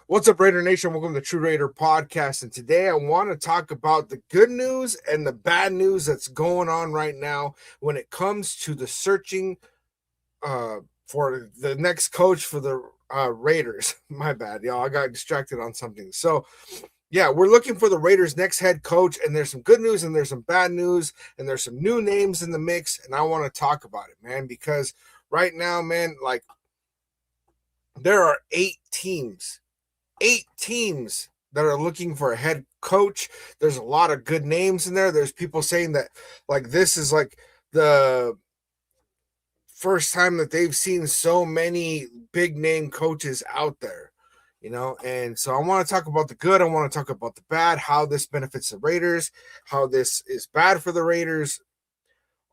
What's up, Raider Nation? Welcome to the TRU RAIDER Podcast. And today I want to talk about the good news and the bad news that's going on right now when it comes to the searching for the next coach for the Raiders. My bad, y'all. I got distracted on something. So, yeah, we're looking for the Raiders' next head coach, and there's some good news and there's some bad news, and there's some new names in the mix, and I want to talk about it, man, because right now, man, like, there are eight teams that are looking for a head coach. There's a lot of good names in there. There's people saying that like this is like the first time that they've seen so many big name coaches out there, and so I want to talk about the good, I want to talk about the bad, how this benefits the Raiders, how this is bad for the Raiders,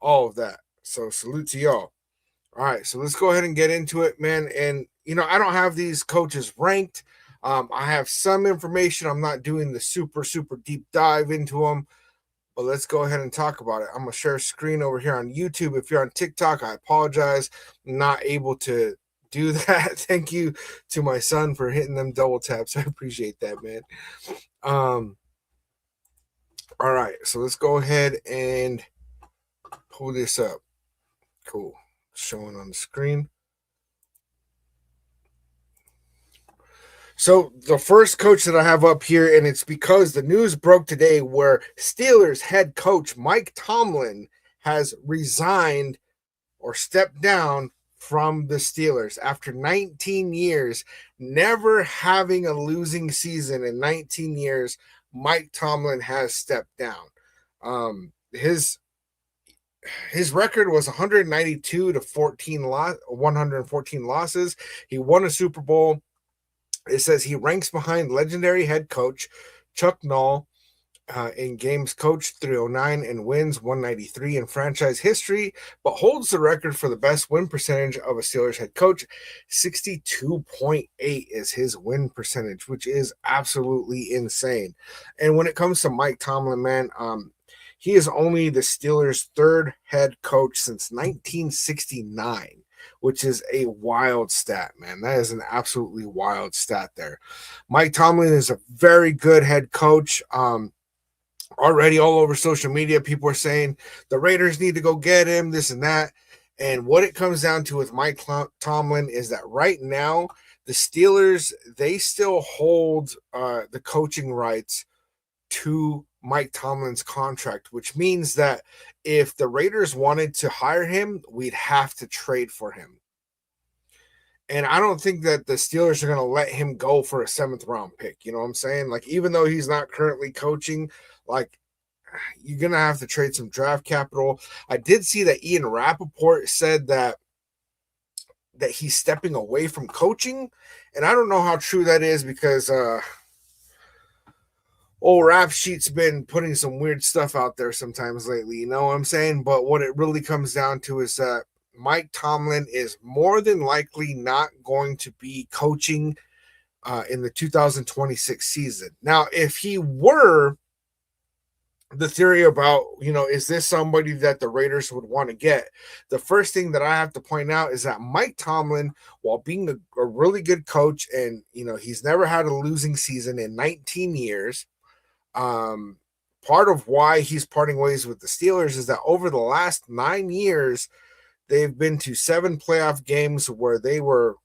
all of that. So salute to y'all. All right, so let's go ahead and get into it, man. And I don't have these coaches ranked. I have some information. I'm not doing the super deep dive into them, but let's go ahead and talk about it. I'm going to share a screen over here on YouTube. If you're on TikTok, I apologize. I'm not able to do that. Thank you to my son for hitting them double taps. I appreciate that, man. All right, so let's go ahead and pull this up. Cool. Showing on the screen. So the first coach that I have up here, and it's because the news broke today where Steelers head coach Mike Tomlin has resigned or stepped down from the Steelers after 19 years, never having a losing season in 19 years. Mike Tomlin has stepped down. His record was 192 to 114 losses. He won a Super Bowl. It says he ranks behind legendary head coach Chuck Noll in games coached 309 and wins 193 in franchise history, but holds the record for the best win percentage of a Steelers head coach. 62.8 is his win percentage, which is absolutely insane. And when it comes to Mike Tomlin, man, he is only the Steelers' third head coach since 1969. Which is a wild stat, man. That is an absolutely wild stat there. Mike Tomlin is a very good head coach. Already all over social media, people are saying the Raiders need to go get him, this and that. And what it comes down to with Mike Tomlin is that right now, the Steelers, they still hold the coaching rights to Mike Tomlin's contract, which means that if the Raiders wanted to hire him, we'd have to trade for him. And I don't think that the Steelers are going to let him go for a 7th round pick. You know what I'm saying? Like, even though he's not currently coaching, like, you're going to have to trade some draft capital. I did see that Ian Rappaport said that he's stepping away from coaching. And I don't know how true that is because, old Rap Sheet's been putting some weird stuff out there sometimes lately, you know what I'm saying? But what it really comes down to is that Mike Tomlin is more than likely not going to be coaching in the 2026 season. Now, if he were, the theory about, is this somebody that the Raiders would want to get? The first thing that I have to point out is that Mike Tomlin, while being a really good coach and, he's never had a losing season in 19 years, part of why he's parting ways with the Steelers is that over the last 9 years, they've been to 7 playoff games where they were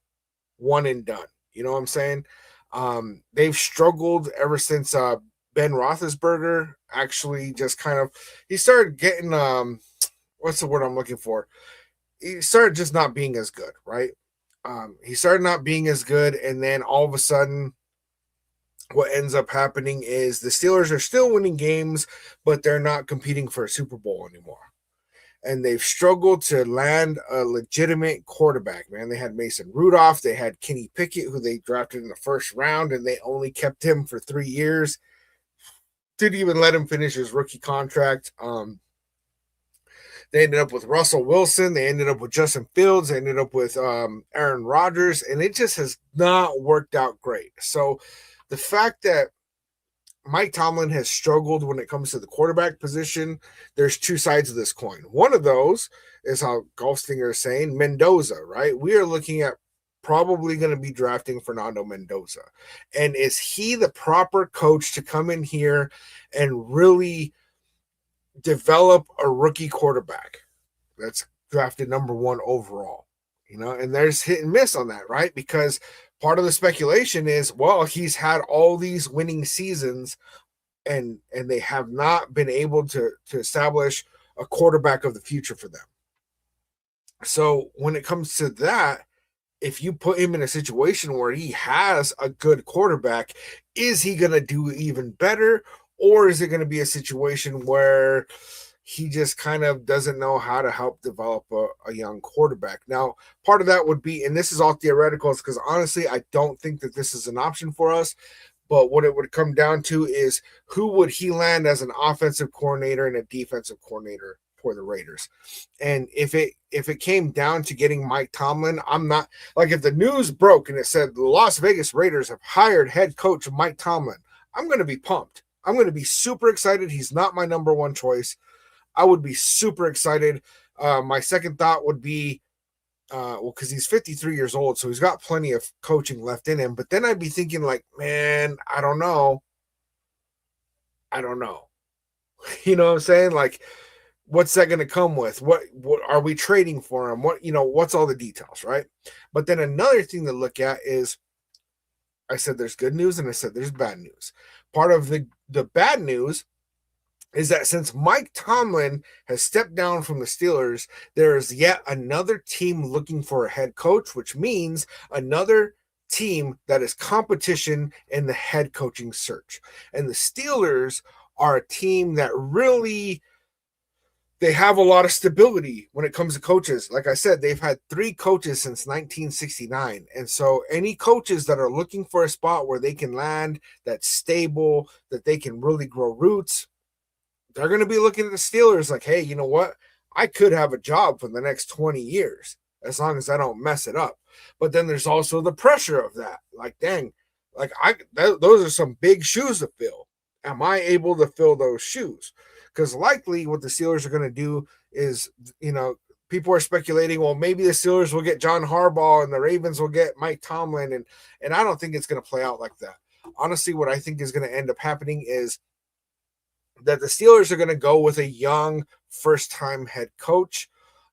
one and done. You know what I'm saying? They've struggled ever since Ben Roethlisberger actually just kind of, he started getting, what's the word I'm looking for? He started just not being as good, right? He started not being as good, and then all of a sudden, what ends up happening is the Steelers are still winning games, but they're not competing for a Super Bowl anymore. And they've struggled to land a legitimate quarterback, man. They had Mason Rudolph. They had Kenny Pickett, who they drafted in the first round, and they only kept him for 3 years. Didn't even let him finish his rookie contract. They ended up with Russell Wilson. They ended up with Justin Fields. They ended up with Aaron Rodgers, and it just has not worked out great. So the fact that Mike Tomlin has struggled when it comes to the quarterback position, there's two sides of this coin. One of those is how Golfstinger is saying Mendoza, right? We are looking at probably going to be drafting Fernando Mendoza. And is he the proper coach to come in here and really develop a rookie quarterback that's drafted number 1 overall? And there's hit and miss on that, right? Because part of the speculation is, well, he's had all these winning seasons and they have not been able to establish a quarterback of the future for them. So when it comes to that, if you put him in a situation where he has a good quarterback, is he going to do even better? Or is it going to be a situation where he just kind of doesn't know how to help develop a young quarterback? Now, part of that would be, and this is all theoretical, because honestly, I don't think that this is an option for us. But what it would come down to is, who would he land as an offensive coordinator and a defensive coordinator for the Raiders? And if it came down to getting Mike Tomlin, I'm not, like, if the news broke and it said the Las Vegas Raiders have hired head coach Mike Tomlin, I'm going to be pumped. I'm going to be super excited. He's not my number 1 choice. I would be super excited. My second thought would be, because he's 53 years old, so he's got plenty of coaching left in him. But then I'd be thinking, like, man, I don't know. You know what I'm saying? Like, what's that going to come with? What are we trading for him? What's all the details, right? But then another thing to look at is, I said there's good news and I said there's bad news. Part of the bad news is that since Mike Tomlin has stepped down from the Steelers, there is yet another team looking for a head coach, which means another team that is competition in the head coaching search. And the Steelers are a team that really, they have a lot of stability when it comes to coaches. Like I said, they've had 3 coaches since 1969. And so any coaches that are looking for a spot where they can land, that's stable, that they can really grow roots, they're going to be looking at the Steelers like, hey, you know what? I could have a job for the next 20 years as long as I don't mess it up. But then there's also the pressure of that. Like, dang, like those are some big shoes to fill. Am I able to fill those shoes? Because likely what the Steelers are going to do is, people are speculating, well, maybe the Steelers will get John Harbaugh and the Ravens will get Mike Tomlin. And I don't think it's going to play out like that. Honestly, what I think is going to end up happening is that the Steelers are going to go with a young first-time head coach.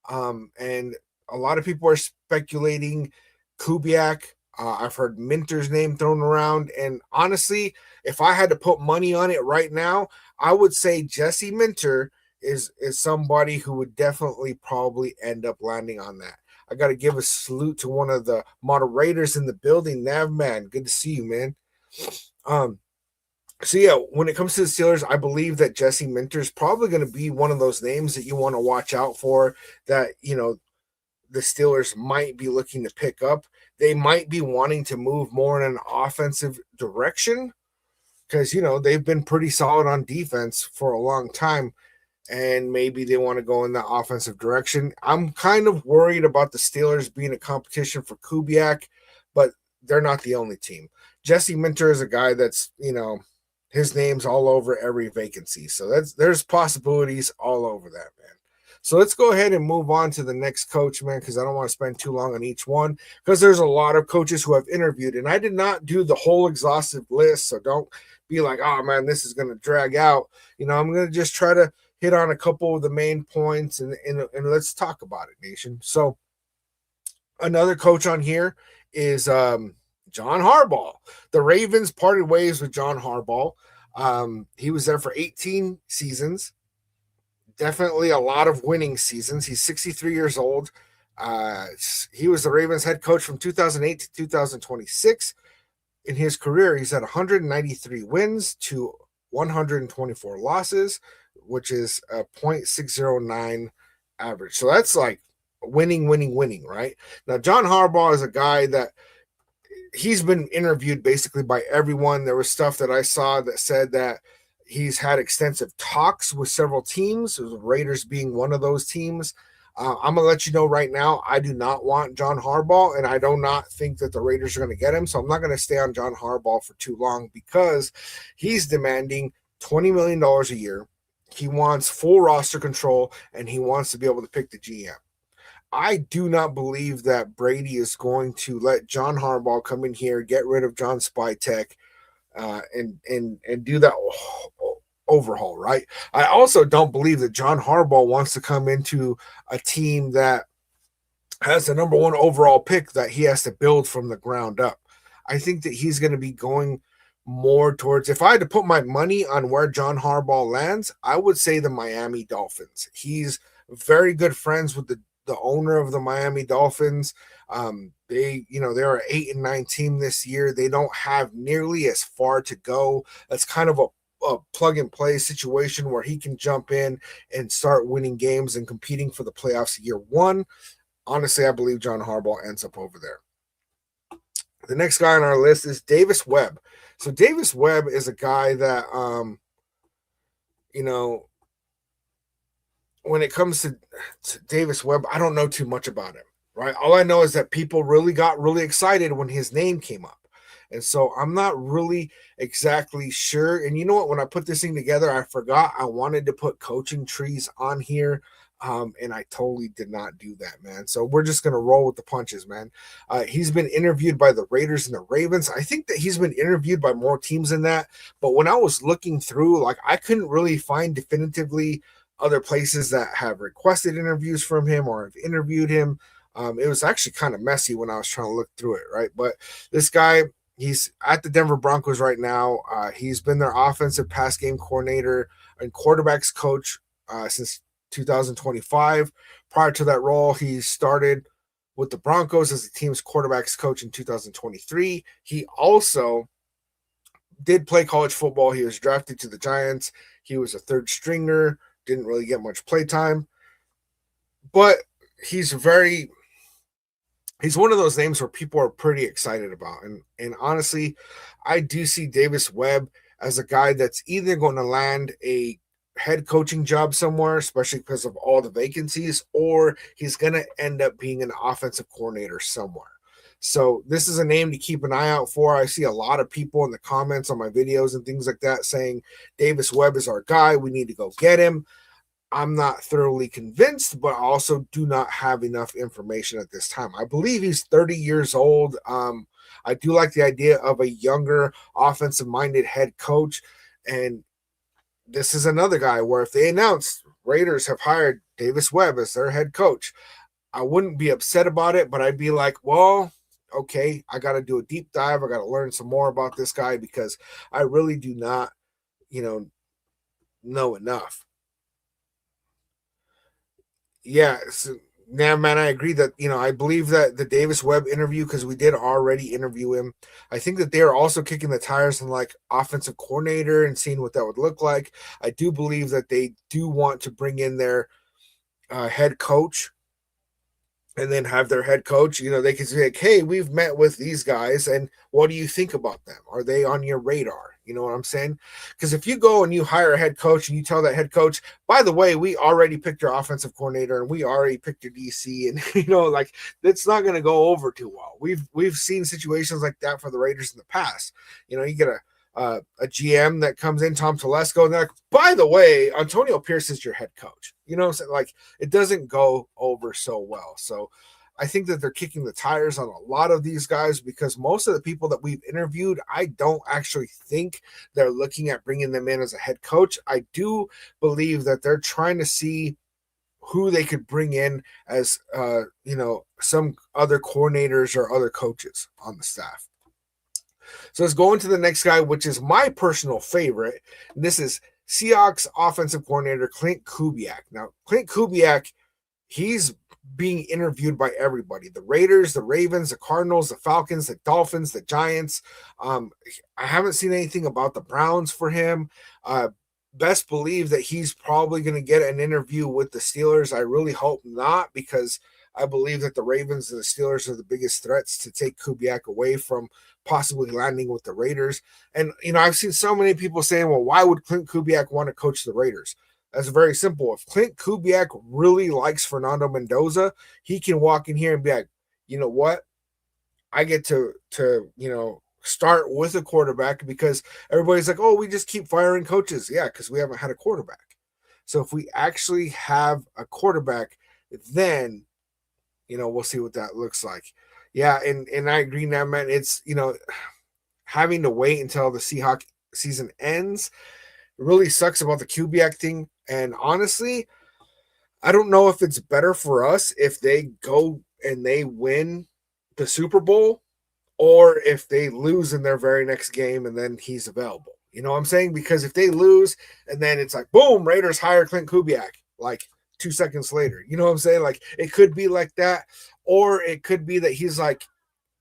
And a lot of people are speculating Kubiak. I've heard Minter's name thrown around. And honestly, if I had to put money on it right now, I would say Jesse Minter is somebody who would definitely probably end up landing on that. I got to give a salute to one of the moderators in the building, Nav Man. Good to see you, man. So yeah, when it comes to the Steelers, I believe that Jesse Minter is probably going to be one of those names that you want to watch out for, that, the Steelers might be looking to pick up. They might be wanting to move more in an offensive direction because, they've been pretty solid on defense for a long time, and maybe they want to go in that offensive direction. I'm kind of worried about the Steelers being a competition for Kubiak, but they're not the only team. Jesse Minter is a guy that's, his name's all over every vacancy. So there's possibilities all over that, man. So let's go ahead and move on to the next coach, man, because I don't want to spend too long on each one, because there's a lot of coaches who have interviewed, and I did not do the whole exhaustive list. So don't be like, oh man, this is going to drag out. I'm going to just try to hit on a couple of the main points and let's talk about it, nation. So another coach on here is John Harbaugh. The Ravens parted ways with John Harbaugh. He was there for 18 seasons. Definitely a lot of winning seasons. He's 63 years old. He was the Ravens head coach from 2008 to 2026. In his career, he's had 193 wins to 124 losses, which is a .609 average. So that's like winning, right? Now, John Harbaugh is a guy that he's been interviewed basically by everyone. There was stuff that I saw that said that he's had extensive talks with several teams, the Raiders being one of those teams. I'm going to let you know right now, I do not want John Harbaugh, and I do not think that the Raiders are going to get him. So I'm not going to stay on John Harbaugh for too long because he's demanding $20 million a year. He wants full roster control, and he wants to be able to pick the GM. I do not believe that Brady is going to let John Harbaugh come in here, get rid of John Spytek, and do that overhaul, right? I also don't believe that John Harbaugh wants to come into a team that has the number one overall pick that he has to build from the ground up. I think that he's going to be going more towards, if I had to put my money on where John Harbaugh lands, I would say the Miami Dolphins. He's very good friends with the owner of the Miami Dolphins. They're an 8-9 team this year. They don't have nearly as far to go. That's kind of a plug and play situation where he can jump in and start winning games and competing for the playoffs year one. Honestly, I believe John Harbaugh ends up over there. The next guy on our list is Davis Webb. So Davis Webb is a guy that, when it comes to Davis Webb, I don't know too much about him, right? All I know is that people really got really excited when his name came up. And so I'm not really exactly sure. And you know what? When I put this thing together, I forgot I wanted to put coaching trees on here. And I totally did not do that, man. So we're just going to roll with the punches, man. He's been interviewed by the Raiders and the Ravens. I think that he's been interviewed by more teams than that. But when I was looking through, I couldn't really find definitively other places that have requested interviews from him or have interviewed him. It was actually kind of messy when I was trying to look through it, right? But this guy, he's at the Denver Broncos right now. He's been their offensive pass game coordinator and quarterbacks coach since 2025. Prior to that role, he started with the Broncos as the team's quarterbacks coach in 2023. He also did play college football. He was drafted to the Giants. He was a third stringer, didn't really get much play time. But he's one of those names where people are pretty excited about. And honestly, I do see Davis Webb as a guy that's either going to land a head coaching job somewhere, especially because of all the vacancies, or he's going to end up being an offensive coordinator somewhere. So this is a name to keep an eye out for. I see a lot of people in the comments on my videos and things like that saying Davis Webb is our guy. We need to go get him. I'm not thoroughly convinced, but I also do not have enough information at this time. I believe he's 30 years old. I do like the idea of a younger offensive-minded head coach, and this is another guy where if they announced Raiders have hired Davis Webb as their head coach, I wouldn't be upset about it, but I'd be like, well, okay, I got to do a deep dive. I got to learn some more about this guy because I really do not, know enough. Yeah, so, yeah, man, I agree that, I believe that the Davis Webb interview, because we did already interview him, I think that they're also kicking the tires on offensive coordinator and seeing what that would look like. I do believe that they do want to bring in their head coach and then have their head coach, they can say, hey, we've met with these guys, and what do you think about them? Are they on your radar? You know what I'm saying? Because if you go and you hire a head coach and you tell that head coach, by the way, we already picked your offensive coordinator and we already picked your DC, and that's not going to go over too well. We've seen situations like that for the Raiders in the past. You get a GM that comes in, Tom Telesco, and they're like, by the way, Antonio Pierce is your head coach. So it doesn't go over so well. So I think that they're kicking the tires on a lot of these guys because most of the people that we've interviewed, I don't actually think they're looking at bringing them in as a head coach. I do believe that they're trying to see who they could bring in as, some other coordinators or other coaches on the staff. So let's go into the next guy, which is my personal favorite. And this is Seahawks offensive coordinator Clint Kubiak. Now, Clint Kubiak, he's being interviewed by everybody: the Raiders, the Ravens, the Cardinals, the Falcons, the Dolphins, the Giants. I haven't seen anything about the Browns for him. Best believe that he's probably going to get an interview with the Steelers. I really hope not, because I believe that the Ravens and the Steelers are the biggest threats to take Kubiak away from possibly landing with the Raiders. And, I've seen so many people saying, well, why would Clint Kubiak want to coach the Raiders? That's very simple. If Clint Kubiak really likes Fernando Mendoza, he can walk in here and be like, you know what? I get to start with a quarterback, because everybody's like, oh, we just keep firing coaches. Yeah, because we haven't had a quarterback. So if we actually have a quarterback, then we'll see what that looks like. Yeah, and I agree now, man. It's, having to wait until the Seahawk season ends really sucks about the Kubiak thing. And honestly, I don't know if it's better for us if they go and they win the Super Bowl or if they lose in their very next game and then he's available. You know what I'm saying? Because if they lose and then it's like, boom, Raiders hire Clint Kubiak like 2 seconds later. You know what I'm saying? Like it could be like that. Or it could be that he's like,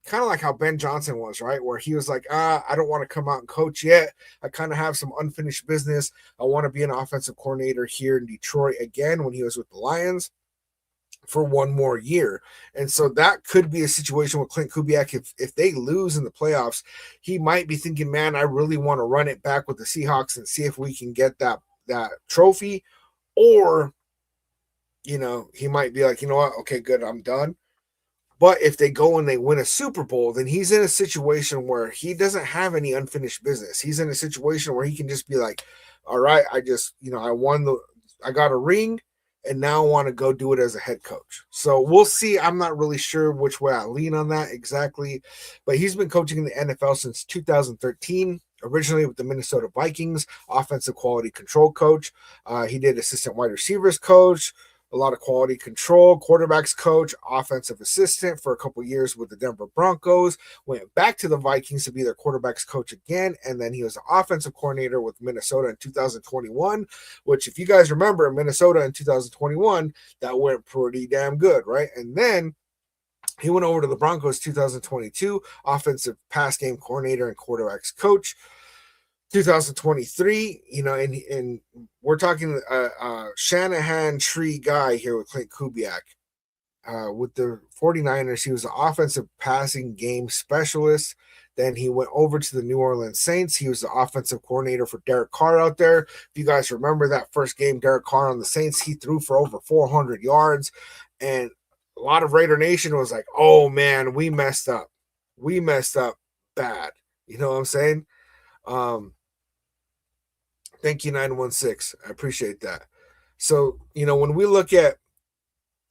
kind of like how Ben Johnson was, right? Where he was like, I don't want to come out and coach yet. I kind of have some unfinished business. I want to be an offensive coordinator here in Detroit again when he was with the Lions for one more year. And so that could be a situation with Clint Kubiak. If they lose in the playoffs, he might be thinking, man, I really want to run it back with the Seahawks and see if we can get that trophy. Or, he might be like, you know what? Okay, good. I'm done. But if they go and they win a Super Bowl, then he's in a situation where he doesn't have any unfinished business. He's in a situation where he can just be like, all right, I just, I got a ring and now I want to go do it as a head coach. So we'll see. I'm not really sure which way I lean on that exactly, but he's been coaching in the NFL since 2013. Originally with the Minnesota Vikings, offensive quality control coach. He did assistant wide receivers coach, a lot of quality control, quarterbacks coach, offensive assistant for a couple years with the Denver Broncos, went back to the Vikings to be their quarterbacks coach again, and then he was the offensive coordinator with Minnesota in 2021, which if you guys remember, Minnesota in 2021, that went pretty damn good, right? And then he went over to the Broncos 2022, offensive pass game coordinator and quarterbacks coach. 2023, and we're talking Shanahan tree guy here with Clint Kubiak. With the 49ers, he was the offensive passing game specialist. Then he went over to the New Orleans Saints. He was the offensive coordinator for Derek Carr out there. If you guys remember that first game, Derek Carr on the Saints, he threw for over 400 yards. And a lot of Raider Nation was like, oh, man, we messed up. We messed up bad. You know what I'm saying? Thank you, 916. I appreciate that. So, when we look at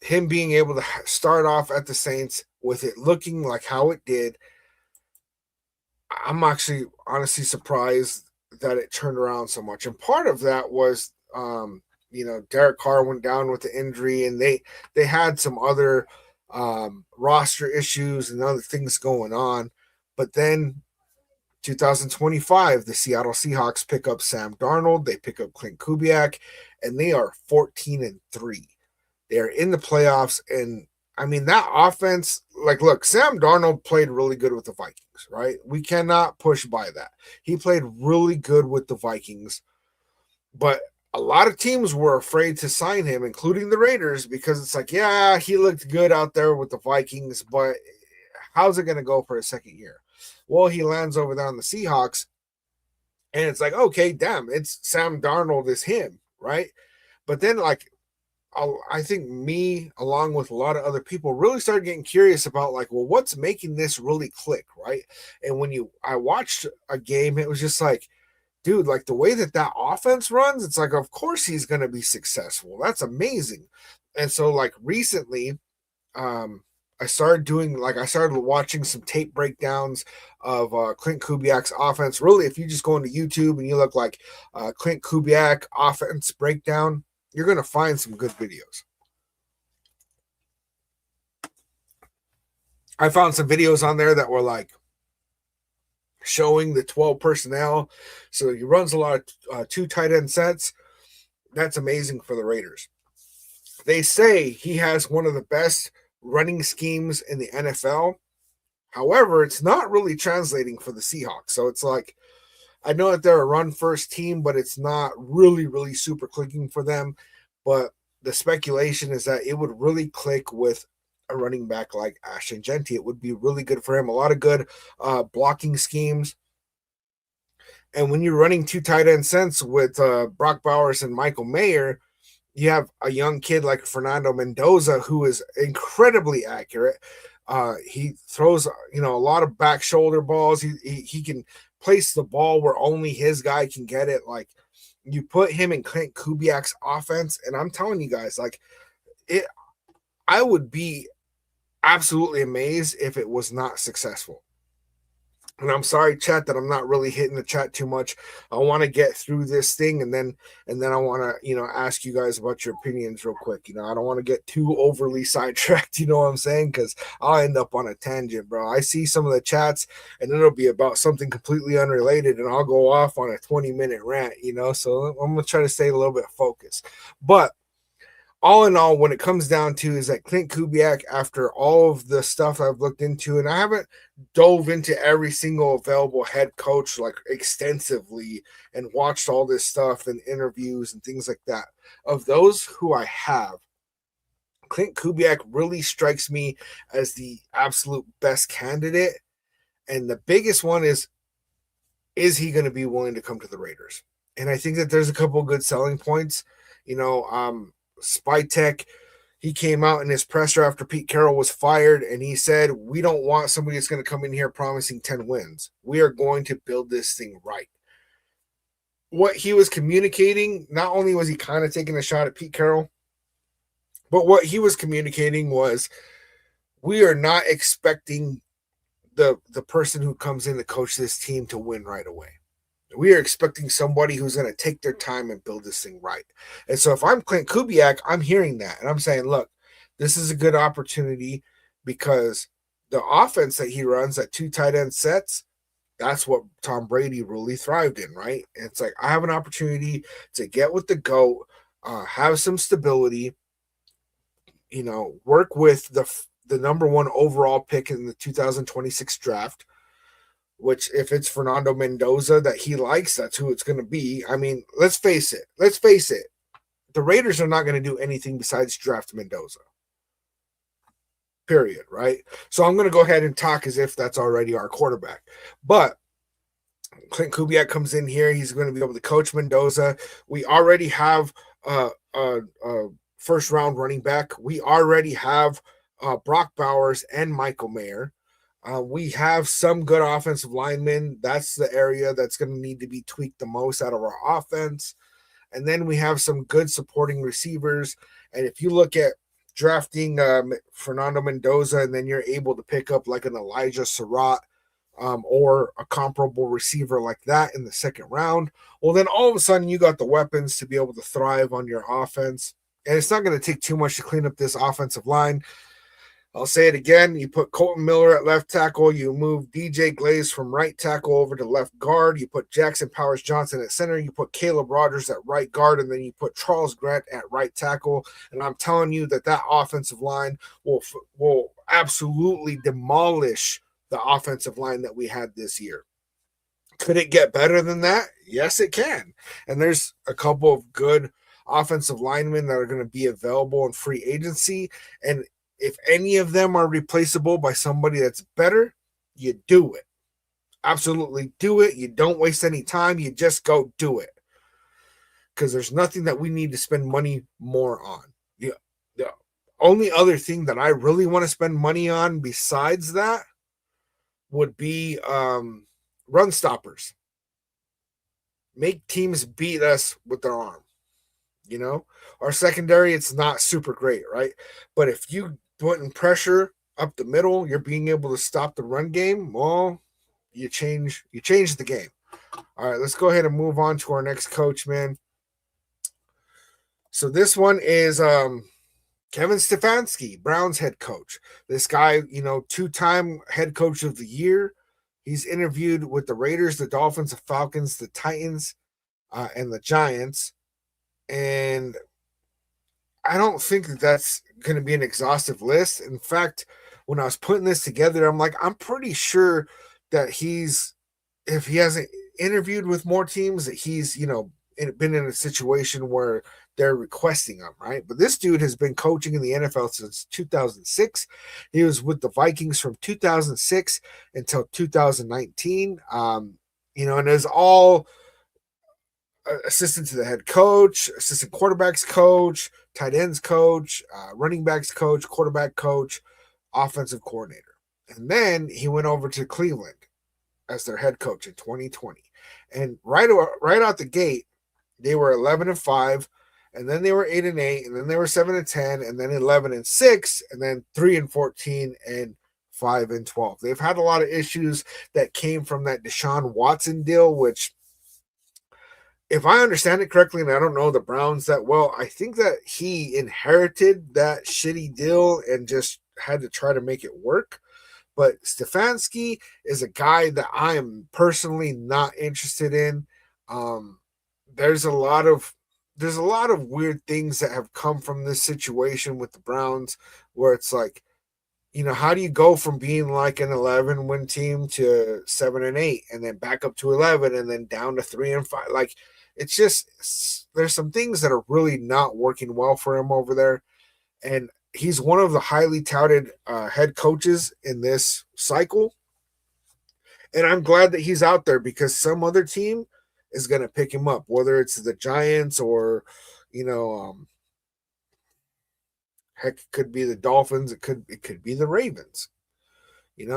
him being able to start off at the Saints with it looking like how it did, I'm actually honestly surprised that it turned around so much. And part of that was, Derek Carr went down with the injury, and they had some other roster issues and other things going on. But then 2025, the Seattle Seahawks pick up Sam Darnold, they pick up Clint Kubiak, and they are 14-3. They're in the playoffs, and I mean that offense, look, Sam Darnold played really good with the Vikings, right? We cannot push by that. He played really good with the Vikings, but a lot of teams were afraid to sign him, including the Raiders, because it's like, yeah, he looked good out there with the Vikings, but how's it going to go for a second year? Well, he lands over there on the Seahawks, and it's like, okay, damn, it's Sam Darnold is him, right? But then, I think me, along with a lot of other people, really started getting curious about, well, what's making this really click, right? And when I watched a game, it was just like, dude, the way that offense runs, it's like, of course he's going to be successful. That's amazing. And so, recently, I started watching some tape breakdowns of Clint Kubiak's offense. Really, if you just go into YouTube and you look like Clint Kubiak offense breakdown, you're going to find some good videos. I found some videos on there that were showing the 12 personnel. So he runs a lot of 2 tight end sets. That's amazing for the Raiders. They say he has one of the best running schemes in the NFL. However, it's not really translating for the Seahawks. So it's like, I know that they're a run first team, but it's not really, really super clicking for them. But the speculation is that it would really click with a running back like Ashton Genty. It would be really good for him. A lot of good blocking schemes. And when you're running 2 tight end sets with Brock Bowers and Michael Mayer, you have a young kid like Fernando Mendoza who is incredibly accurate. He throws, a lot of back shoulder balls. He can place the ball where only his guy can get it. You put him in Clint Kubiak's offense, and I'm telling you guys, I would be absolutely amazed if it was not successful. And I'm sorry, chat, that I'm not really hitting the chat too much. I want to get through this thing, and then I want to, ask you guys about your opinions real quick. I don't want to get too overly sidetracked. You know what I'm saying? Because I'll end up on a tangent, bro. I see some of the chats, and it'll be about something completely unrelated, and I'll go off on a 20-minute rant. So I'm gonna try to stay a little bit focused, but all in all, when it comes down to is that Clint Kubiak, after all of the stuff I've looked into, and I haven't dove into every single available head coach like extensively and watched all this stuff and interviews and things like that. Of those who I have, Clint Kubiak really strikes me as the absolute best candidate. And the biggest one is he going to be willing to come to the Raiders? And I think that there's a couple of good selling points. Spytech, he came out in his presser after Pete Carroll was fired, and he said, we don't want somebody that's going to come in here promising 10 wins. We are going to build this thing right. What he was communicating, not only was he kind of taking a shot at Pete Carroll, but what he was communicating was, we are not expecting the person who comes in to coach this team to win right away. We are expecting somebody who's going to take their time and build this thing right. And so if I'm Clint Kubiak, I'm hearing that. And I'm saying, look, this is a good opportunity, because the offense that he runs, that 2 tight end sets, that's what Tom Brady really thrived in, right? And it's like, I have an opportunity to get with the GOAT, have some stability, work with the number 1 overall pick in the 2026 draft, which if it's Fernando Mendoza that he likes, that's who it's going to be. I mean, let's face it. The Raiders are not going to do anything besides draft Mendoza. Period, right? So I'm going to go ahead and talk as if that's already our quarterback. But Clint Kubiak comes in here. He's going to be able to coach Mendoza. We already have a first-round running back. We already have Brock Bowers and Michael Mayer. We have some good offensive linemen. That's the area that's going to need to be tweaked the most out of our offense. And then we have some good supporting receivers. And if you look at drafting Fernando Mendoza, and then you're able to pick up like an Elijah Surratt or a comparable receiver like that in the second round, well, then all of a sudden you got the weapons to be able to thrive on your offense. And it's not going to take too much to clean up this offensive line. I'll say it again. You put Colton Miller at left tackle. You move DJ Glaze from right tackle over to left guard. You put Jackson Powers Johnson at center. You put Caleb Rogers at right guard, and then you put Charles Grant at right tackle. And I'm telling you that offensive line will absolutely demolish the offensive line that we had this year. Could it get better than that? Yes, it can. And there's a couple of good offensive linemen that are going to be available in free agency. And if any of them are replaceable by somebody that's better, you do it. Absolutely do it. You don't waste any time. You just go do it. Because there's nothing that we need to spend money more on. The only other thing that I really want to spend money on besides that would be run stoppers. Make teams beat us with their arm. Our secondary, it's not super great, right? But if you putting pressure up the middle, you're being able to stop the run game, well, you change the game. All right, let's go ahead and move on to our next coach, man. So this one is Kevin Stefanski, Browns head coach. This guy, 2-time head coach of the year. He's interviewed with the Raiders, the Dolphins, the Falcons, the Titans, and the Giants. And I don't think that's going to be an exhaustive list. In fact, when I was putting this together, I'm like, I'm pretty sure that if he hasn't interviewed with more teams, that he's, been in a situation where they're requesting him, right? But this dude has been coaching in the NFL since 2006. He was with the Vikings from 2006 until 2019. And it's all assistant to the head coach, assistant quarterbacks coach, tight ends coach, running backs coach, quarterback coach, offensive coordinator. And then he went over to Cleveland as their head coach in 2020. And right out the gate, they were 11-5, and then they were 8-8, and then they were 7-10, and then 11-6, and then 3-14 and 5-12. They've had a lot of issues that came from that Deshaun Watson deal, which, if I understand it correctly, and I don't know the Browns that well, I think that he inherited that shitty deal and just had to try to make it work. But Stefanski is a guy that I am personally not interested in. Um, there's a lot of weird things that have come from this situation with the Browns, where it's like, how do you go from being like an 11 win team to 7-8, and then back up to 11, and then down to 3-5? Like, it's just, there's some things that are really not working well for him over there. And he's one of the highly touted head coaches in this cycle. And I'm glad that he's out there, because some other team is going to pick him up, whether it's the Giants or, heck, it could be the Dolphins. It could be the Ravens.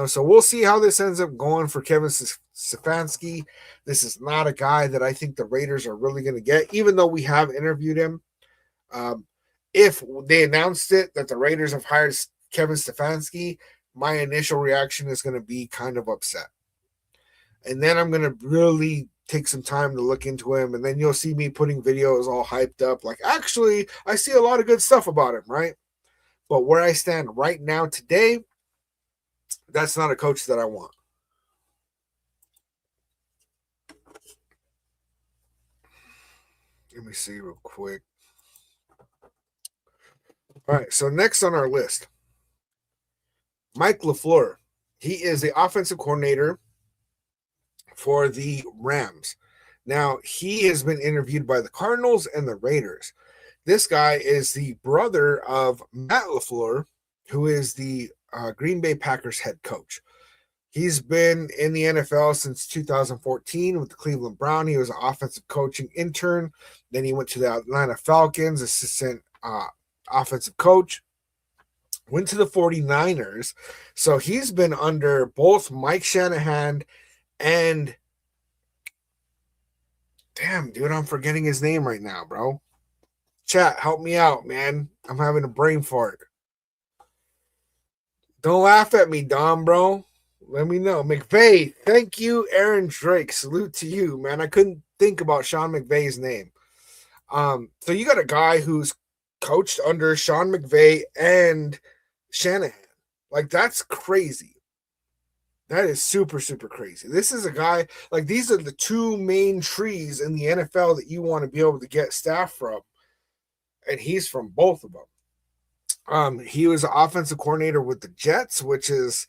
So we'll see how this ends up going for Kevin Stefanski. This is not a guy that I think the Raiders are really going to get, even though we have interviewed him. If they announced it that the Raiders have hired Kevin Stefanski, my initial reaction is going to be kind of upset. And then I'm going to really take some time to look into him, and then you'll see me putting videos all hyped up, like, actually, I see a lot of good stuff about him, right? But where I stand right now today, that's not a coach that I want. Let me see real quick. All right, so next on our list, Mike LaFleur. He is the offensive coordinator for the Rams. Now, he has been interviewed by the Cardinals and the Raiders. This guy is the brother of Matt LaFleur, who is the Green Bay Packers head coach. He's been in the NFL since 2014 with the Cleveland Browns. He was an offensive coaching intern. Then he went to the Atlanta Falcons, assistant offensive coach. Went to the 49ers. So he's been under both Mike Shanahan and, damn, dude, I'm forgetting his name right now, bro. Chat, help me out, man. I'm having a brain fart. Don't laugh at me, Dom, bro. Let me know. McVay, thank you, Aaron Drake. Salute to you, man. I couldn't think about Sean McVay's name. So you got a guy who's coached under Sean McVay and Shanahan. Like, that's crazy. That is super, super crazy. This is a guy, like, these are the two main trees in the NFL that you want to be able to get staff from. And he's from both of them. He was an offensive coordinator with the Jets, which is,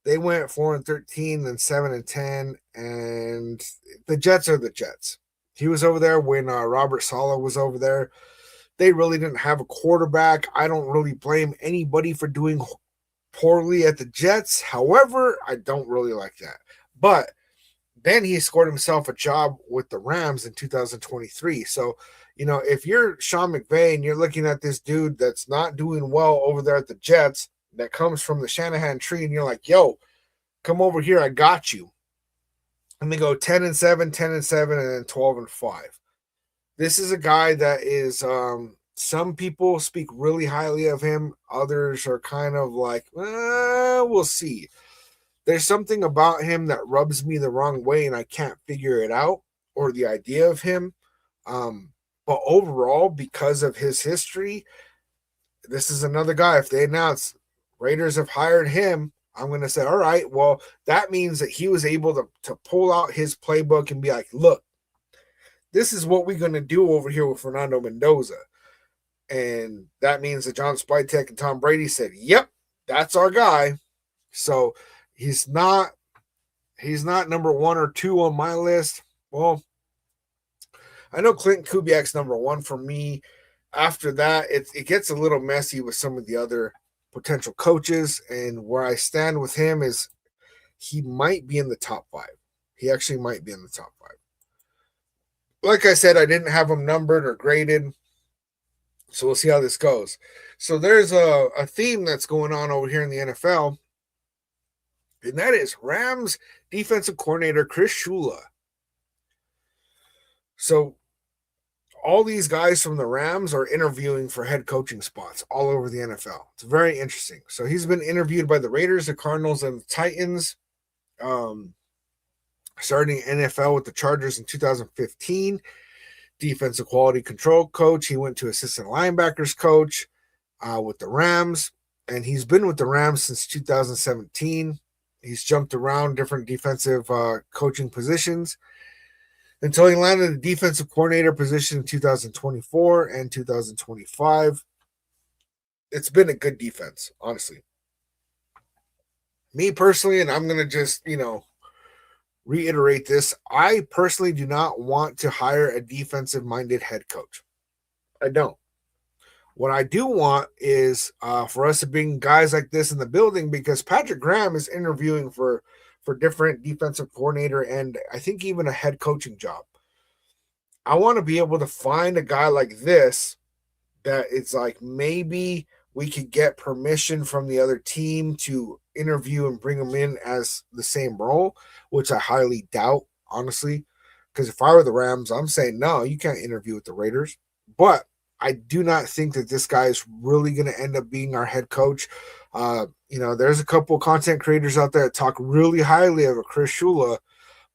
they went 4-13, then 7-10, and the Jets are the Jets. He was over there when Robert Saleh was over there. They really didn't have a quarterback. I don't really blame anybody for doing poorly at the Jets. However, I don't really like that. But then he scored himself a job with the Rams in 2023. So, if you're Sean McVay and you're looking at this dude that's not doing well over there at the Jets, that comes from the Shanahan tree, and you're like, yo, come over here, I got you. And they go 10-7, 10-7, and then 12-5. This is a guy that is, some people speak really highly of him. Others are kind of like, we'll see. There's something about him that rubs me the wrong way, and I can't figure it out, or the idea of him. But overall, because of his history, this is another guy. If they announce Raiders have hired him, I'm going to say, all right, well, that means that he was able to pull out his playbook and be like, look, this is what we're going to do over here with Fernando Mendoza. And that means that John Spytek and Tom Brady said, yep, that's our guy. So he's not number 1 or 2 on my list. Well, I know Clinton Kubiak's number 1 for me. After that, it gets a little messy with some of the other potential coaches, and where I stand with him is he might be in the top 5. He actually might be in the top 5. Like I said, I didn't have him numbered or graded, so we'll see how this goes. So there's a theme that's going on over here in the NFL, and that is Rams defensive coordinator Chris Shula. So all these guys from the Rams are interviewing for head coaching spots all over the NFL. It's very interesting. So he's been interviewed by the Raiders, the Cardinals, and the Titans. Starting NFL with the Chargers in 2015, defensive quality control coach. He went to assistant linebackers coach with the Rams, and he's been with the Rams since 2017. He's jumped around different defensive coaching positions until he landed a defensive coordinator position in 2024 and 2025. It's been a good defense, honestly. Me personally, and I'm going to just, reiterate this. I personally do not want to hire a defensive minded head coach. I don't. What I do want is for us to bring guys like this in the building, because Patrick Graham is interviewing for different defensive coordinator and I think even a head coaching job. I want to be able to find a guy like this that it's like maybe we could get permission from the other team to interview and bring him in as the same role, which I highly doubt, honestly. Because if I were the Rams, I'm saying, no, you can't interview with the Raiders. But I do not think that this guy is really going to end up being our head coach. There's a couple of content creators out there that talk really highly of a Chris Shula,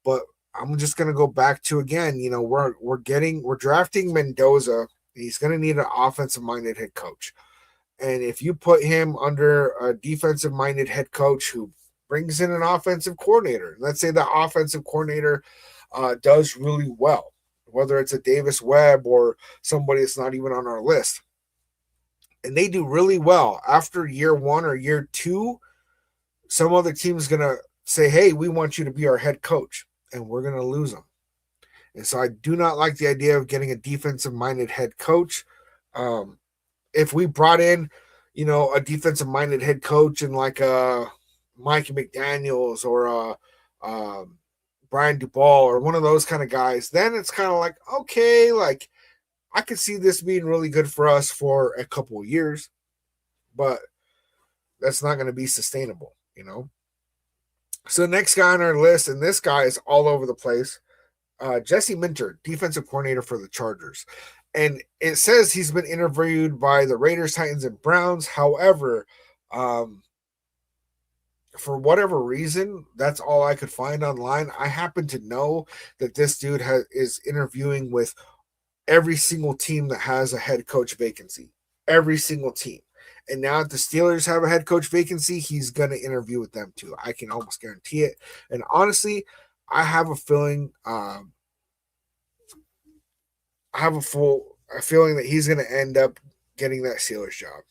but I'm just going to go back to, again, we're drafting Mendoza. He's going to need an offensive-minded head coach. And if you put him under a defensive-minded head coach who brings in an offensive coordinator, let's say the offensive coordinator does really well, whether it's a Davis Webb or somebody that's not even on our list, and they do really well after year one or year two, some other team is going to say, hey, we want you to be our head coach, and we're going to lose them. And so I do not like the idea of getting a defensive-minded head coach. If we brought in, a defensive-minded head coach and like Mike McDaniels or Brian Duvall or one of those kind of guys, then it's kind of like, okay, like I could see this being really good for us for a couple of years, but that's not going to be sustainable, So the next guy on our list, and this guy is all over the place, Jesse Minter, defensive coordinator for the Chargers. And it says he's been interviewed by the Raiders, Titans, and Browns. However, for whatever reason, that's all I could find online. I happen to know that this dude is interviewing with every single team that has a head coach vacancy. Every single team. And now that the Steelers have a head coach vacancy, he's going to interview with them too. I can almost guarantee it. And honestly, I have a feeling feeling that he's going to end up getting that Steelers job.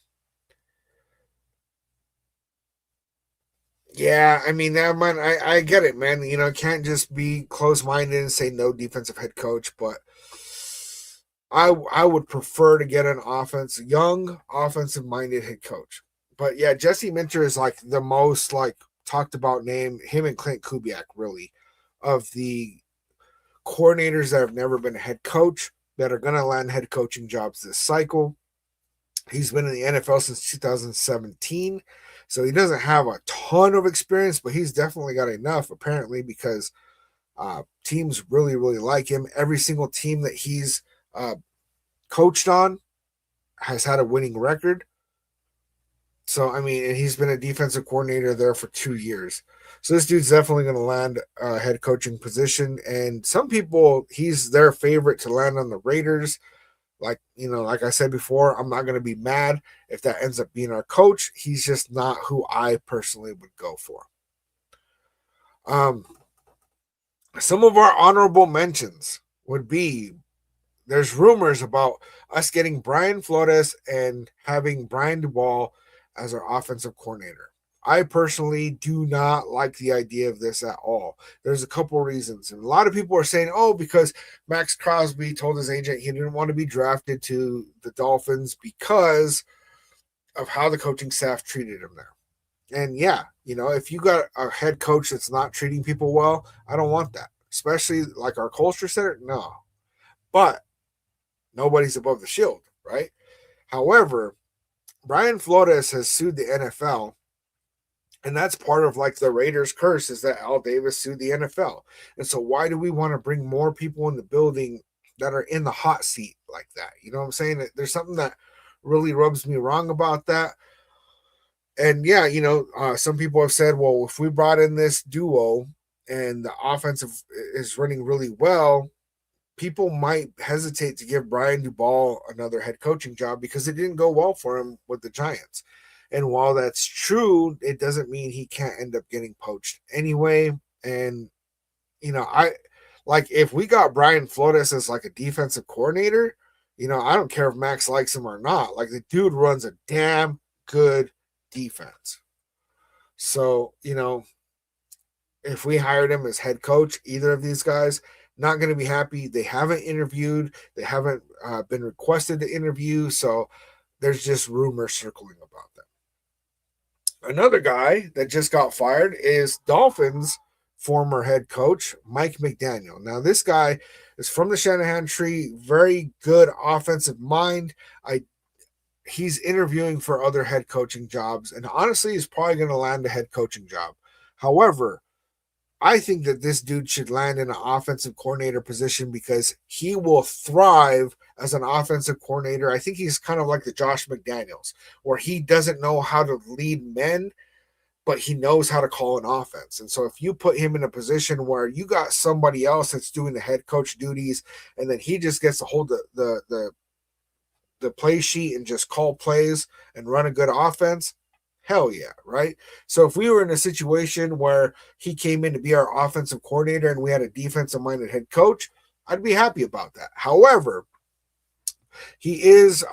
Yeah, I mean, I get it, man. Can't just be close-minded and say no defensive head coach, but I would prefer to get an young offensive-minded head coach. But yeah, Jesse Minter is like the most talked about name, him and Clint Kubiak, really, of the coordinators that have never been a head coach that are going to land head coaching jobs this cycle. He's been in the NFL since 2017, so he doesn't have a ton of experience, but he's definitely got enough, apparently, because teams really, really like him. Every single team that he's coached on has had a winning record. So, I mean, and he's been a defensive coordinator there for 2 years. So this dude's definitely going to land a head coaching position. And some people, he's their favorite to land on the Raiders. Like I said before, I'm not going to be mad if that ends up being our coach. He's just not who I personally would go for. Some of our honorable mentions would be, there's rumors about us getting Brian Flores and having Brian Duvall as our offensive coordinator. I personally do not like the idea of this at all. There's a couple reasons. And a lot of people are saying, because Max Crosby told his agent he didn't want to be drafted to the Dolphins because of how the coaching staff treated him there. And yeah, if you got a head coach that's not treating people well, I don't want that. Especially like our culture center, no. But nobody's above the shield, right? However, Brian Flores has sued the NFL, and that's part of the Raiders' curse is that Al Davis sued the NFL. And so why do we want to bring more people in the building that are in the hot seat like that. You know what I'm saying? There's something that really rubs me wrong about that. And yeah, some people have said, well, if we brought in this duo and the offensive is running really well, people might hesitate to give Brian Dubal another head coaching job because it didn't go well for him with the Giants. And while that's true, it doesn't mean he can't end up getting poached anyway. And I like if we got Brian Flores as like a defensive coordinator, I don't care if Max likes him or not. Like the dude runs a damn good defense. So, if we hired him as head coach, either of these guys, not going to be happy. They haven't interviewed. They haven't been requested to interview. So there's just rumors circling about them. Another guy that just got fired is Dolphins former head coach Mike McDaniel. Now, this guy is from the Shanahan tree, very good offensive mind. He's interviewing for other head coaching jobs, and honestly, he's probably going to land a head coaching job. However, I think that this dude should land in an offensive coordinator position because he will thrive as an offensive coordinator. I think he's kind of like the Josh McDaniels, where he doesn't know how to lead men, but he knows how to call an offense. And so if you put him in a position where you got somebody else that's doing the head coach duties, and then he just gets to hold the play sheet and just call plays and run a good offense, hell yeah, right? So if we were in a situation where he came in to be our offensive coordinator and we had a defensive-minded head coach, I'd be happy about that. However, he is,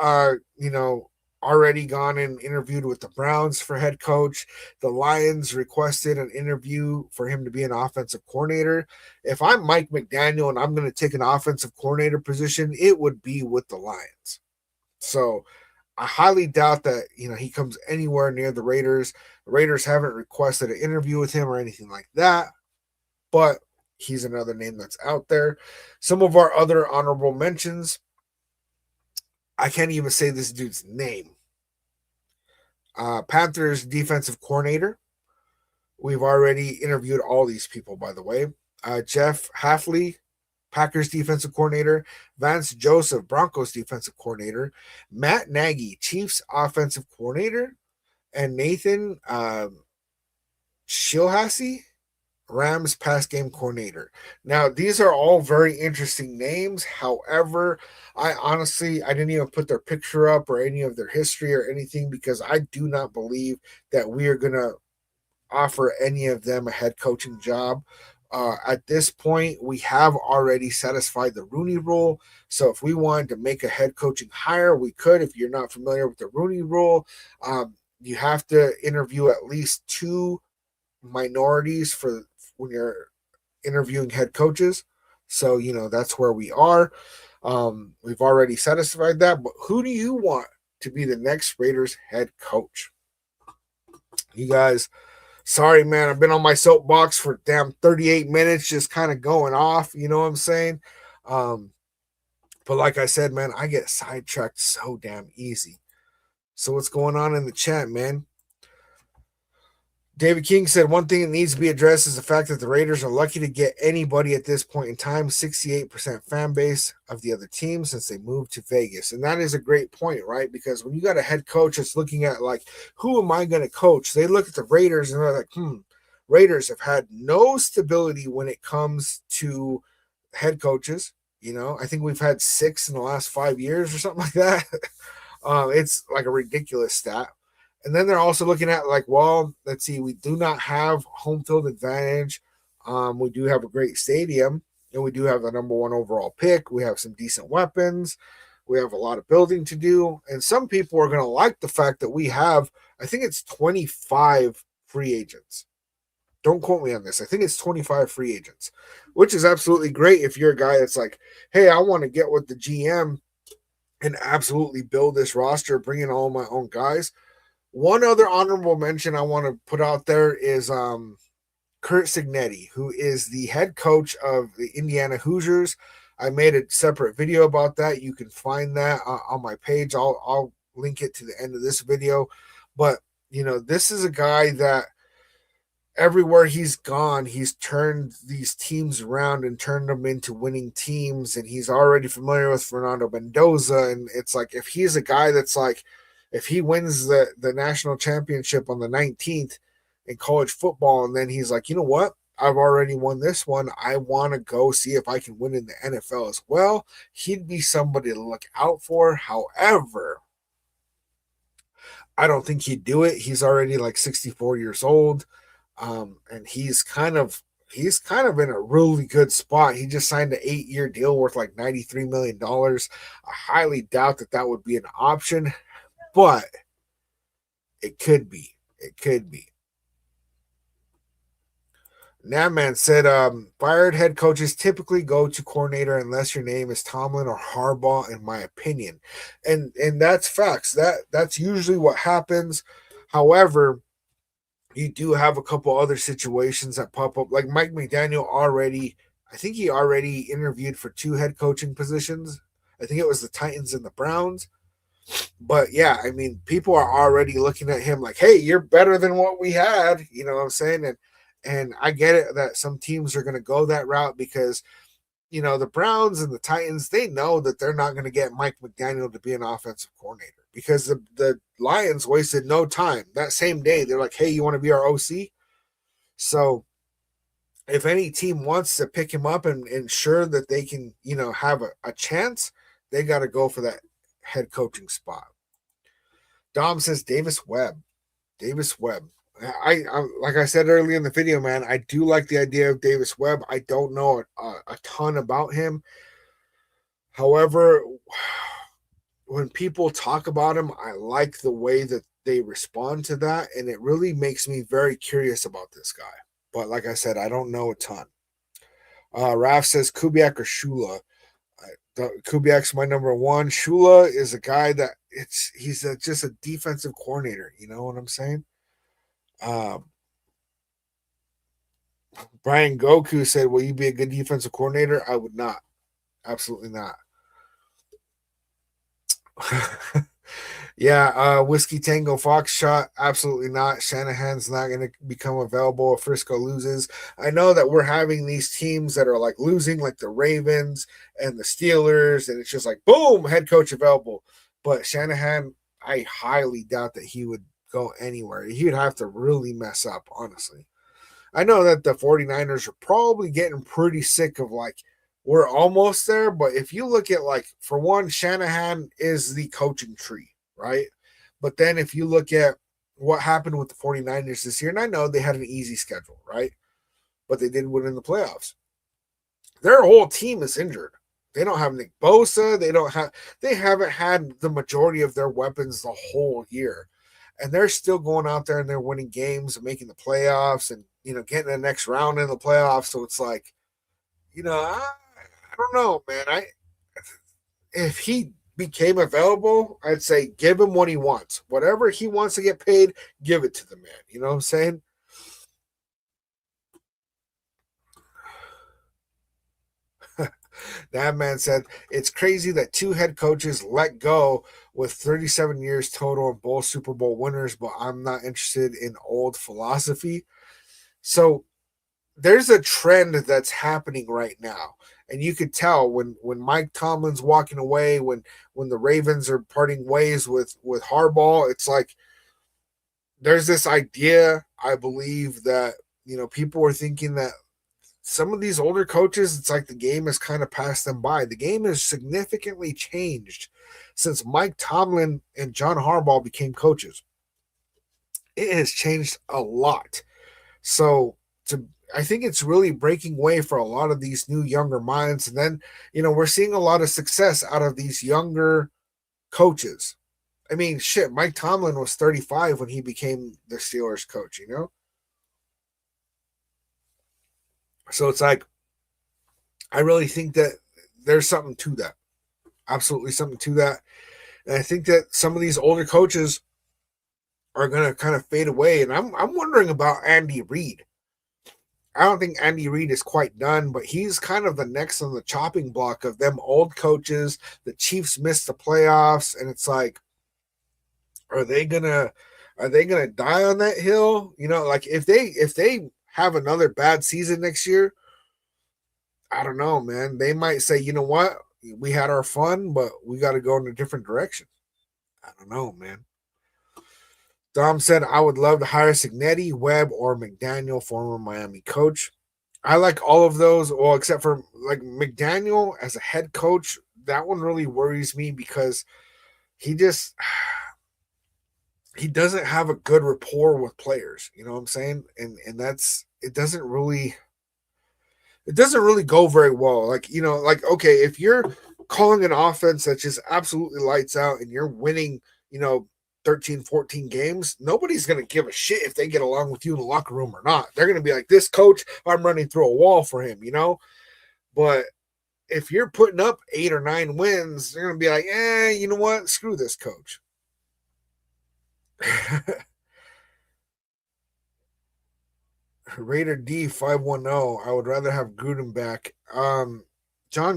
already gone and interviewed with the Browns for head coach. The Lions requested an interview for him to be an offensive coordinator. If I'm Mike McDaniel and I'm going to take an offensive coordinator position, it would be with the Lions. So I highly doubt that, he comes anywhere near the Raiders. The Raiders haven't requested an interview with him or anything like that, but he's another name that's out there. Some of our other honorable mentions, I can't even say this dude's name. Panthers defensive coordinator. We've already interviewed all these people, by the way. Jeff Hafley, Packers defensive coordinator. Vance Joseph, Broncos defensive coordinator. Matt Nagy, Chiefs offensive coordinator. And Nathan Shilhassi, Rams pass game coordinator. Now, these are all very interesting names. However, I didn't even put their picture up or any of their history or anything because I do not believe that we are going to offer any of them a head coaching job. At this point, we have already satisfied the Rooney Rule. So if we wanted to make a head coaching hire, we could. If you're not familiar with the Rooney Rule, you have to interview at least 2 minorities for when you're interviewing head coaches. So, that's where we are. We've already satisfied that. But who do you want to be the next Raiders head coach? You guys, sorry, man. I've been on my soapbox for damn 38 minutes, just kind of going off. You know what I'm saying? But like I said, man, I get sidetracked so damn easy. So what's going on in the chat, man? David King said one thing that needs to be addressed is the fact that the Raiders are lucky to get anybody at this point in time, 68% fan base of the other team since they moved to Vegas. And that is a great point, right? Because when you got a head coach that's looking at like, who am I going to coach? They look at the Raiders and they're like, Raiders have had no stability when it comes to head coaches. I think we've had 6 in the last 5 years or something like that. It's like a ridiculous stat. And then they're also looking at like, well, let's see, we do not have home field advantage. We do have a great stadium, and we do have the number 1 overall pick. We have some decent weapons. We have a lot of building to do. And some people are going to like the fact that we have, I think it's 25 free agents. Don't quote me on this. I think it's 25 free agents, which is absolutely great if you're a guy that's like, hey, I want to get with the GM and absolutely build this roster, bring in all my own guys. One other honorable mention I want to put out there is Kurt Cignetti, who is the head coach of the Indiana Hoosiers. I made a separate video about that. You can find that on my page. I'll link it to the end of this video. But, this is a guy that everywhere he's gone, he's turned these teams around and turned them into winning teams. And he's already familiar with Fernando Mendoza. And it's like, if he's a guy that's like, if he wins the national championship on the 19th in college football, and then he's like, you know what? I've already won this one. I want to go see if I can win in the NFL as well. He'd be somebody to look out for. However, I don't think he'd do it. He's already like 64 years old. And he's kind of in a really good spot. He just signed an 8-year deal worth like $93 million. I highly doubt that would be an option, but it could be. It could be. Namman said, fired head coaches typically go to coordinator unless your name is Tomlin or Harbaugh, in my opinion. And that's facts. That's usually what happens. However, you do have a couple other situations that pop up. Like Mike McDaniel I think he already interviewed for 2 head coaching positions. I think it was the Titans and the Browns. But yeah, I mean, people are already looking at him like, hey, you're better than what we had. You know what I'm saying? And I get it that some teams are going to go that route because, you know, the Browns and the Titans, they know that they're not going to get Mike McDaniel to be an offensive coordinator because the Lions wasted no time. That same day, they're like, hey, you want to be our OC? So if any team wants to pick him up and ensure that they can, you know, have a chance, they got to go for that head coaching spot. Dom says Davis Webb. I like I said earlier in the video, man, I do like the idea of Davis Webb. I don't know a ton about him. However, when people talk about him, I like the way that they respond to that, and it really makes me very curious about this guy. But like I said, I don't know a ton. Raf says Kubiak or Shula. Kubiak's my number one. Shula is a guy that he's just a defensive coordinator. You know what I'm saying? Brian Goku said, will you be a good defensive coordinator? I would not. Absolutely not. Yeah, Whiskey Tango Foxtrot, absolutely not. Shanahan's not going to become available if Frisco loses. I know that we're having these teams that are like losing, like the Ravens and the Steelers, and it's just like, boom, head coach available. But Shanahan, I highly doubt that he would go anywhere. He would have to really mess up, honestly. I know that the 49ers are probably getting pretty sick of like, we're almost there, but if you look at like, for one, Shanahan is the coaching tree, right? But then if you look at what happened with the 49ers this year, and I know they had an easy schedule, right? But they did win in the playoffs. Their whole team is injured. They don't have Nick Bosa. They haven't had the majority of their weapons the whole year. And they're still going out there and they're winning games and making the playoffs and, you know, getting the next round in the playoffs. So it's like, you know, I don't know, man. If he became available, I'd say give him what he wants. Whatever he wants to get paid, give it to the man. You know what I'm saying? That man said, it's crazy that 2 head coaches let go with 37 years total and both Super Bowl winners, but I'm not interested in old philosophy. So there's a trend that's happening right now. And you could tell when Mike Tomlin's walking away, when the Ravens are parting ways with Harbaugh, it's like there's this idea, I believe, that, you know, people are thinking that some of these older coaches, it's like the game has kind of passed them by. The game has significantly changed since Mike Tomlin and John Harbaugh became coaches. It has changed a lot. So I think it's really breaking way for a lot of these new younger minds. And then, you know, we're seeing a lot of success out of these younger coaches. I mean, shit, Mike Tomlin was 35 when he became the Steelers coach, you know? So it's like, I really think that there's something to that. Absolutely something to that. And I think that some of these older coaches are going to kind of fade away. And I'm wondering about Andy Reid. I don't think Andy Reid is quite done, but he's kind of the next on the chopping block of them old coaches. The Chiefs missed the playoffs, and it's like, are they going to Are they going to die on that hill? Like if they have another bad season next year, I don't know, man. They might say, you know what? We had our fun, but we got to go in a different direction. I don't know, man. Dom said, I would love to hire Signetti, Webb, or McDaniel, former Miami coach. I like all of those, well, except for like McDaniel as a head coach. That one really worries me because he just he doesn't have a good rapport with players. You know what I'm saying? And that's it doesn't really go very well. Like, like, okay, if you're calling an offense that just absolutely lights out and you're winning, 13, 14 games, nobody's going to give a shit if they get along with you in the locker room or not. They're going to be like, this coach, I'm running through a wall for him, But if you're putting up 8 or 9 wins, they're going to be like, you know what? Screw this coach. Raider D510. I would rather have Gruden back. John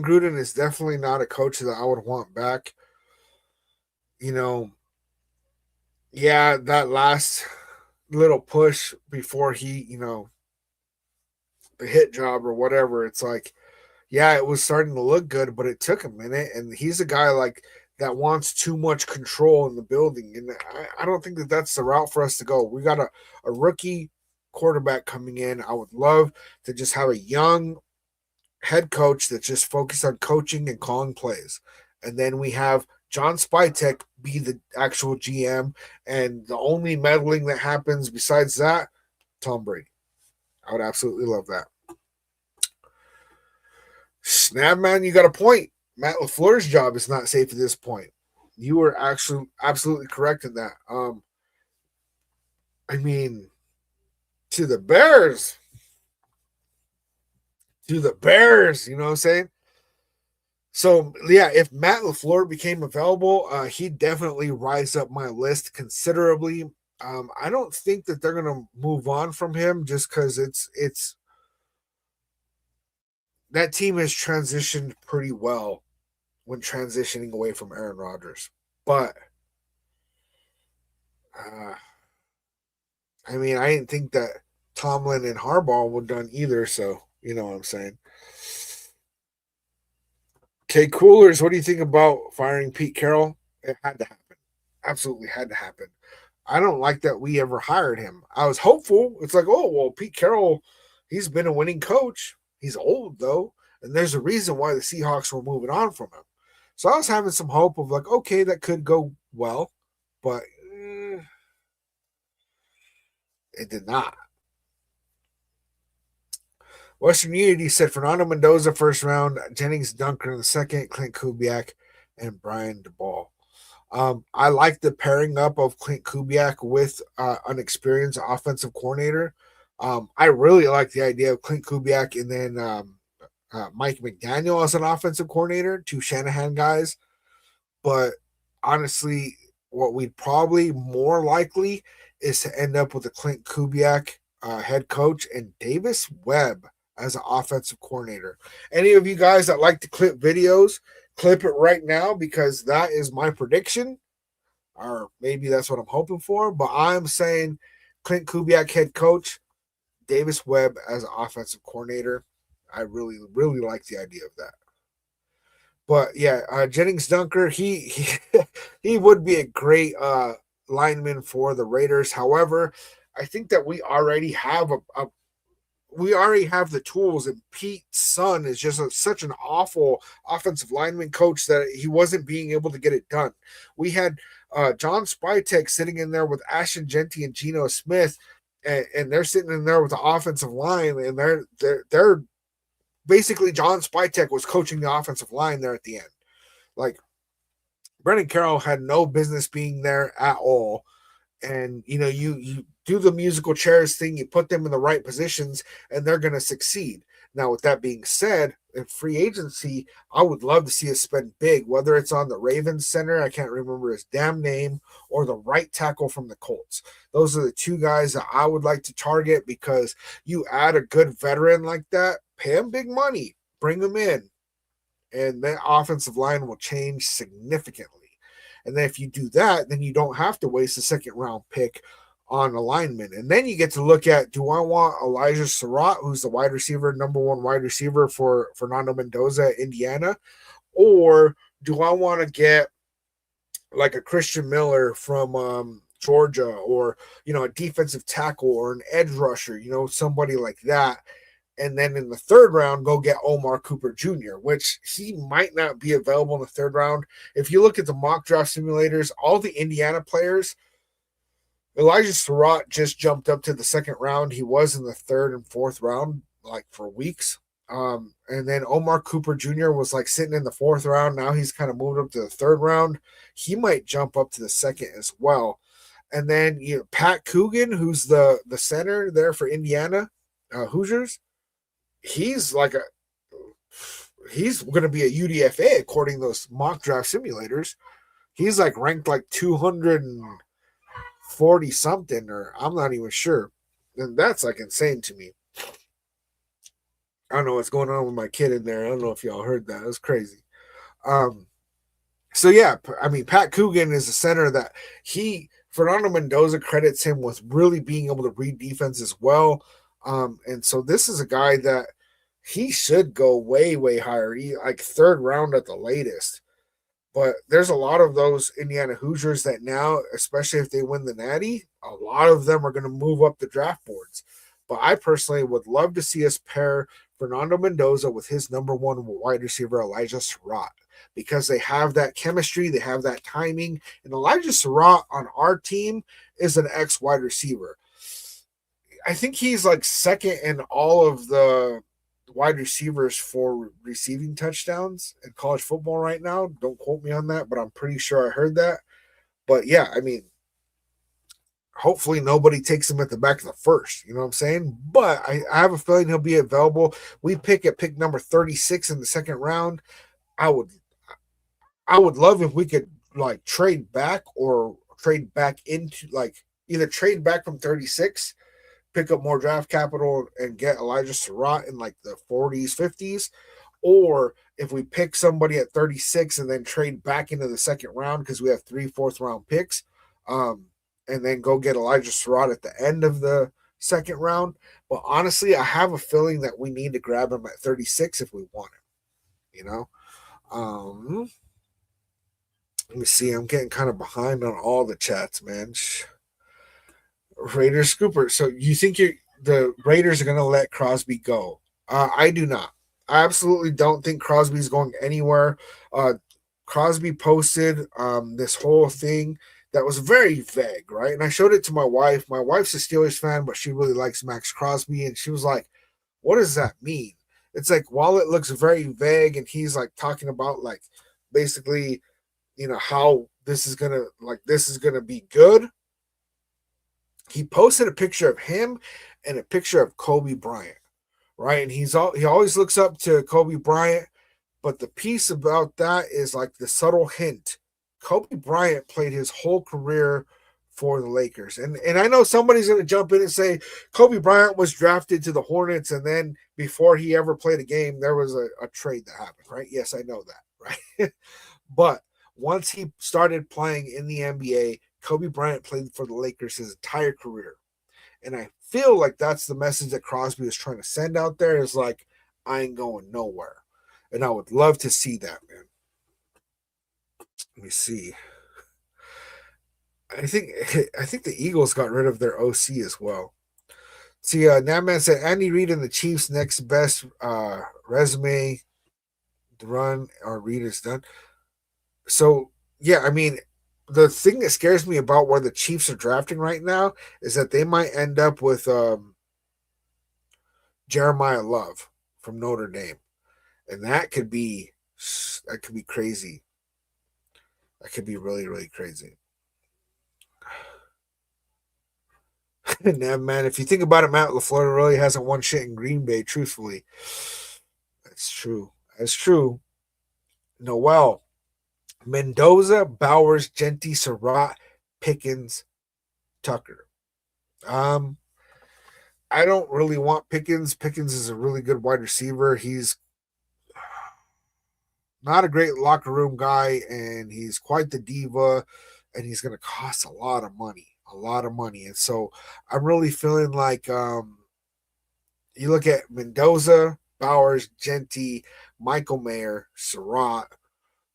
Gruden is definitely not a coach that I would want back. Yeah, that last little push before he, the hit job or whatever, it's like, yeah, it was starting to look good, but it took a minute. And he's a guy like that wants too much control in the building. And I don't think that that's the route for us to go. We got a rookie quarterback coming in. I would love to just have a young head coach that's just focused on coaching and calling plays. And then we have John Spytek be the actual GM. And the only meddling that happens besides that, Tom Brady. I would absolutely love that. Snapman, you got a point. Matt LaFleur's job is not safe at this point. You were actually absolutely correct in that. I mean, to the Bears. You know what I'm saying? So, yeah, if Matt LaFleur became available, he'd definitely rise up my list considerably. I don't think that they're going to move on from him just because it's that team has transitioned pretty well when transitioning away from Aaron Rodgers. But I mean, I didn't think that Tomlin and Harbaugh would done either. So you know what I'm saying. Okay, Coolers, what do you think about firing Pete Carroll? It had to happen. Absolutely had to happen. I don't like that we ever hired him. I was hopeful. It's like, oh, well, Pete Carroll, he's been a winning coach. He's old, though. And there's a reason why the Seahawks were moving on from him. So I was having some hope of like, okay, that could go well. But it did not. Western Unity said Fernando Mendoza first round, Jennings Dunker in the second, Clint Kubiak, and Brian DeBall. I like the pairing up of Clint Kubiak with an experienced offensive coordinator. I really like the idea of Clint Kubiak and then Mike McDaniel as an offensive coordinator, 2 Shanahan guys. But honestly, what we'd probably more likely is to end up with a Clint Kubiak head coach and Davis Webb as an offensive coordinator. Any of you guys that like to clip videos, clip it right now because that is my prediction. Or maybe that's what I'm hoping for. But I'm saying Clint Kubiak head coach, Davis Webb as an offensive coordinator. I really, really like the idea of that. But yeah, Jennings Dunker, he would be a great lineman for the Raiders. However, I think that we already have the tools, and Pete's son is just such an awful offensive lineman coach that he wasn't being able to get it done. We had John Spytek sitting in there with Ashton Genty and Geno Smith, and they're sitting in there with the offensive line, and they're basically John Spytek was coaching the offensive line there at the end. Like Brendan Carroll had no business being there at all. And you do the musical chairs thing, you put them in the right positions, and they're going to succeed. Now, with that being said, in free agency, I would love to see us spend big, whether it's on the Ravens center, I can't remember his damn name, or the right tackle from the Colts. Those are the 2 guys that I would like to target because you add a good veteran like that, pay him big money, bring him in, and that offensive line will change significantly. And then if you do that, then you don't have to waste a second round pick on a lineman. And then you get to look at, do I want Elijah Surratt, who's the wide receiver, number one wide receiver for Fernando Mendoza at Indiana, or do I want to get like a Christian Miller from Georgia, or a defensive tackle or an edge rusher, somebody like that. And then in the third round, go get Omar Cooper Jr., which he might not be available in the third round. If you look at the mock draft simulators, all the Indiana players, Elijah Surratt just jumped up to the second round. He was in the third and fourth round, like for weeks. And then Omar Cooper Jr. was like sitting in the fourth round. Now he's kind of moved up to the third round. He might jump up to the second as well. And then Pat Coogan, who's the center there for Indiana Hoosiers, he's going to be a UDFA according to those mock draft simulators. He's like ranked like 240 something, or I'm not even sure. And that's like insane to me. I don't know what's going on with my kid in there. I don't know if y'all heard that. It was crazy. So yeah, I mean, Pat Coogan is a center that Fernando Mendoza credits him with really being able to read defense as well. And so this is a guy that he should go way, way higher, like third round at the latest. But there's a lot of those Indiana Hoosiers that now, especially if they win the Natty, a lot of them are going to move up the draft boards. But I personally would love to see us pair Fernando Mendoza with his number one wide receiver, Elijah Surratt, because they have that chemistry, they have that timing. And Elijah Surratt on our team is an ex-wide receiver. I think he's like second in all of the wide receivers for receiving touchdowns in college football right now. Don't quote me on that, but I'm pretty sure I heard that. But yeah, I mean, hopefully nobody takes him at the back of the first. You know what I'm saying? But I have a feeling he'll be available. We pick at pick number 36 in the second round. I would love if we could like trade back or trade back into like either trade back from 36, pick up more draft capital and get Elijah Surratt in like the 40s, 50s, or if we pick somebody at 36 and then trade back into the second round because we have 3 fourth round picks, and then go get Elijah Surratt at the end of the second round. But honestly, I have a feeling that we need to grab him at 36 if we want him, Let me see. I'm getting kind of behind on all the chats, man. Raiders Scooper. So you think the Raiders are going to let Crosby go? I do not. I absolutely don't think Crosby's going anywhere. Crosby posted this whole thing that was very vague, right? And I showed it to my wife. My wife's a Steelers fan, but she really likes Max Crosby. And she was like, what does that mean? It's like, while it looks very vague and he's like talking about like basically, how this is going to be good. He posted a picture of him and a picture of Kobe Bryant, right? And he always looks up to Kobe Bryant, but the piece about that is like the subtle hint. Kobe Bryant played his whole career for the Lakers. And I know somebody's going to jump in and say Kobe Bryant was drafted to the Hornets, and then before he ever played a game, there was a trade that happened, right? Yes, I know that, right? But once he started playing in the NBA, Kobe Bryant played for the Lakers his entire career. And I feel like that's the message that Crosby was trying to send out there is like, I ain't going nowhere. And I would love to see that, man. Let me see. I think the Eagles got rid of their OC as well. See, Natman said Andy Reid and the Chiefs' next best resume to run or Reid is done. So yeah, I mean, the thing that scares me about where the Chiefs are drafting right now is that they might end up with Jeremiah Love from Notre Dame, and that could be crazy. That could be really, really crazy. Now, man, if you think about it, Matt LaFleur really hasn't won shit in Green Bay, truthfully. That's true. That's true. Noel, Mendoza, Bowers, Genty, Surratt, Pickens, Tucker. I don't really want Pickens. Pickens is a really good wide receiver. not a great locker room guy, and he's quite the diva, and he's going to cost a lot of money, And so I'm really feeling like you look at Mendoza, Bowers, Genty, Michael Mayer, Surratt.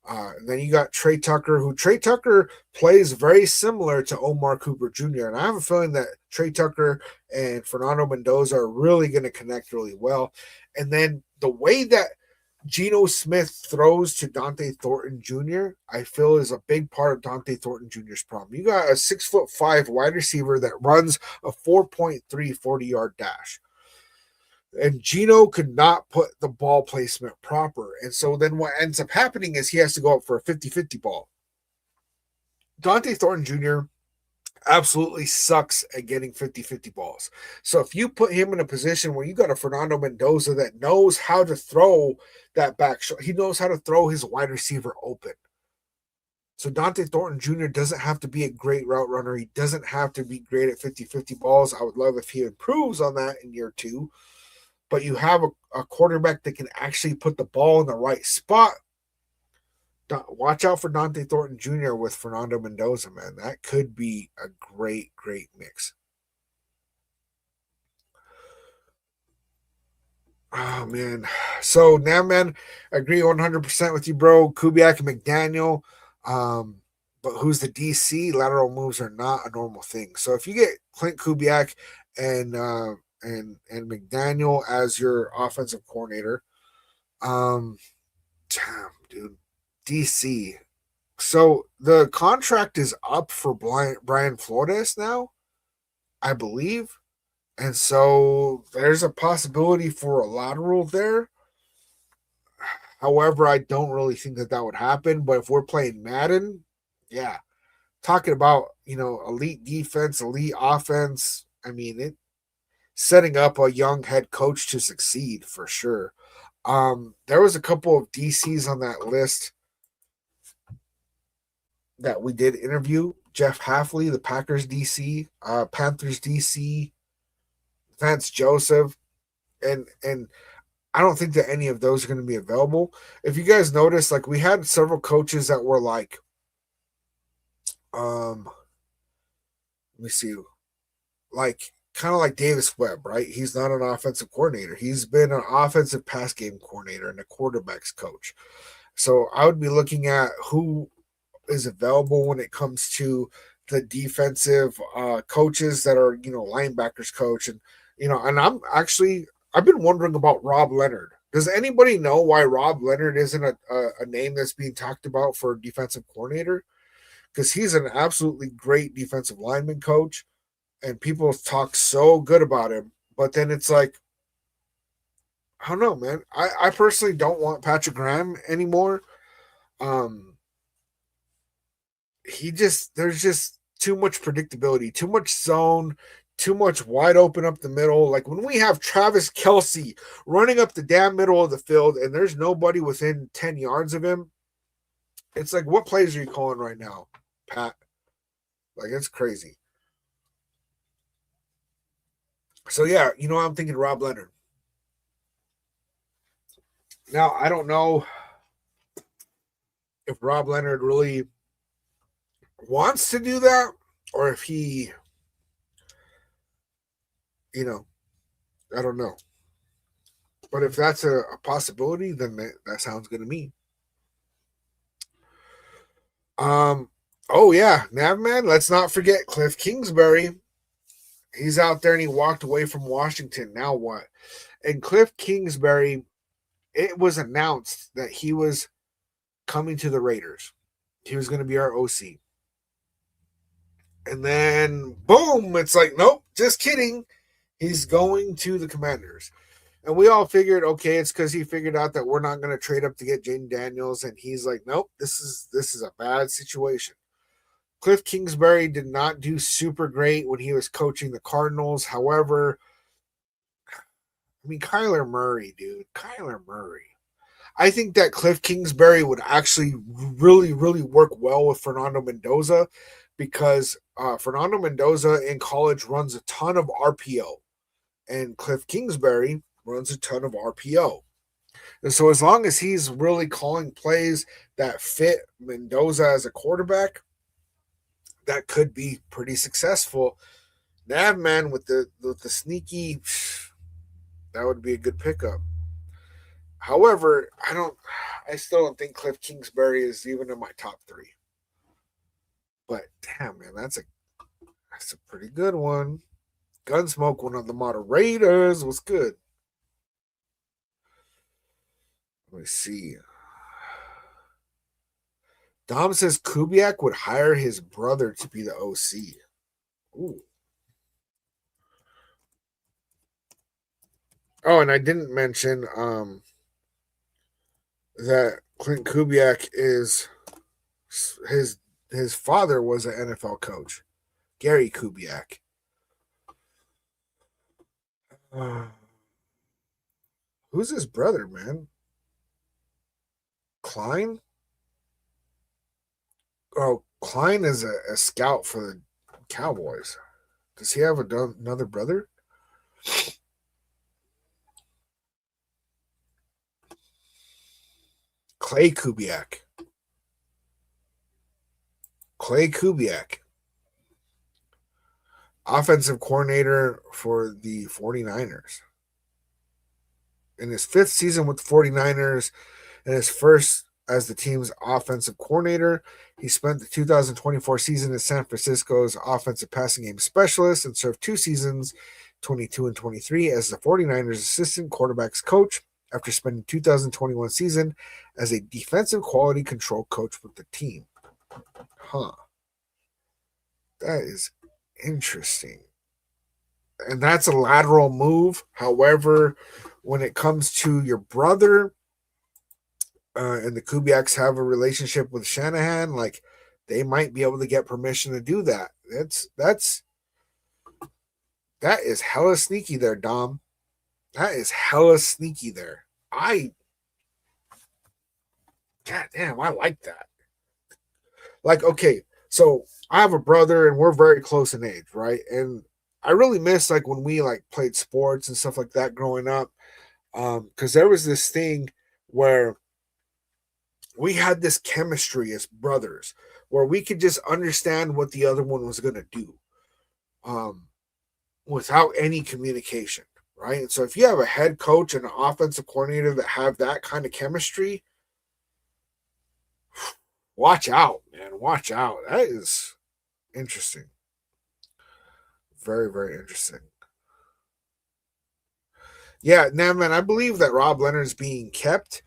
And then you got Trey Tucker, who Trey Tucker plays very similar to Omar Cooper Jr. And I have a feeling that Trey Tucker and Fernando Mendoza are really going to connect really well. And then the way that Geno Smith throws to Dante Thornton Jr., I feel is a big part of Dante Thornton Jr.'s problem. You got a 6'5" wide receiver that runs a 4.3 40-yard dash. And Gino could not put the ball placement proper. And so then what ends up happening is he has to go up for a 50-50 ball. Dante Thornton Jr. absolutely sucks at getting 50-50 balls. So if you put him in a position where you got a Fernando Mendoza that knows how to throw that back shot, he knows how to throw his wide receiver open. So Dante Thornton Jr. doesn't have to be a great route runner. He doesn't have to be great at 50-50 balls. I would love if he improves on that in year 2. But you have a quarterback that can actually put the ball in the right spot. Watch out for Dante Thornton Jr. with Fernando Mendoza, man. That could be a great, great mix. Oh, man. So, now, man, I agree 100% with you, bro. Kubiak and McDaniel. But who's the DC? Lateral moves are not a normal thing. So, if you get Clint Kubiak and McDaniel as your offensive coordinator. Damn, dude. DC. So the contract is up for Brian Flores now, I believe. And so there's a possibility for a lateral there. However, I don't really think that would happen. But if we're playing Madden, yeah. Talking about, elite defense, elite offense. I mean, it setting up a young head coach to succeed for sure. There was a couple of DCs on that list that we did interview. Jeff Halfley, the Packers DC, Panthers DC, Vance Joseph, and I don't think that any of those are going to be available. If you guys notice, like we had several coaches that were like, let me see, like kind of like Davis Webb, right? He's not an offensive coordinator. He's been an offensive pass game coordinator and a quarterback's coach. So I would be looking at who is available when it comes to the defensive coaches that are, linebackers coach. And, and I've been wondering about Rob Leonard. Does anybody know why Rob Leonard isn't a name that's being talked about for defensive coordinator? Because he's an absolutely great defensive lineman coach, and people talk so good about him. But then it's like, I don't know, man. I personally don't want Patrick Graham anymore. There's just too much predictability, too much zone, too much wide open up the middle. Like when we have Travis Kelce running up the damn middle of the field and there's nobody within 10 yards of him, it's like, what plays are you calling right now, Pat? Like, it's crazy. So, yeah, I'm thinking Rob Leonard. Now, I don't know if Rob Leonard really wants to do that or if he, I don't know. But if that's a possibility, then that sounds good to me. Oh yeah, Navman. Let's not forget Cliff Kingsbury. He's out there and he walked away from Washington. Now what? And Cliff Kingsbury, it was announced that he was coming to the Raiders. He was going to be our OC. And then boom, it's like, nope, just kidding. He's going to the Commanders. And we all figured, okay, it's because he figured out that we're not going to trade up to get Jaden Daniels. And he's like, nope, this is a bad situation. Cliff Kingsbury did not do super great when he was coaching the Cardinals. However, I mean, Kyler Murray, dude. Kyler Murray. I think that Cliff Kingsbury would actually really, really work well with Fernando Mendoza because Fernando Mendoza in college runs a ton of RPO. And Cliff Kingsbury runs a ton of RPO. And so as long as he's really calling plays that fit Mendoza as a quarterback, that could be pretty successful. Nav man with the sneaky, that would be a good pickup. However, I still don't think Cliff Kingsbury is even in my top three. But damn, man, that's a pretty good one. Gunsmoke, one of the moderators, was good. Let me see. Dom says Kubiak would hire his brother to be the OC. Ooh. Oh, and I didn't mention that Clint Kubiak is his father was an NFL coach, Gary Kubiak. Who's his brother, man? Klein? Oh, Klein is a scout for the Cowboys. Does he have another brother? Clay Kubiak. Clay Kubiak. Offensive coordinator for the 49ers. In his fifth season with the 49ers and his first as the team's offensive coordinator, he spent the 2024 season as San Francisco's offensive passing game specialist and served 2 seasons, 22 and 23, as the 49ers assistant quarterbacks coach after spending 2021 season as a defensive quality control coach with the team. Huh. That is interesting. And that's a lateral move. However, when it comes to your brother, and the Kubiaks have a relationship with Shanahan, like they might be able to get permission to do that. That is hella sneaky there, Dom. That is hella sneaky there. God damn, I like that. Like, okay, so I have a brother and we're very close in age, right? And I really miss like when we like played sports and stuff like that growing up. Because there was this thing where we had this chemistry as brothers where we could just understand what the other one was going to do without any communication, right? And so if you have a head coach and an offensive coordinator that have that kind of chemistry, watch out, man. Watch out. That is interesting. Very, very interesting. Yeah, now, man, I believe that Rob Leonard's being kept.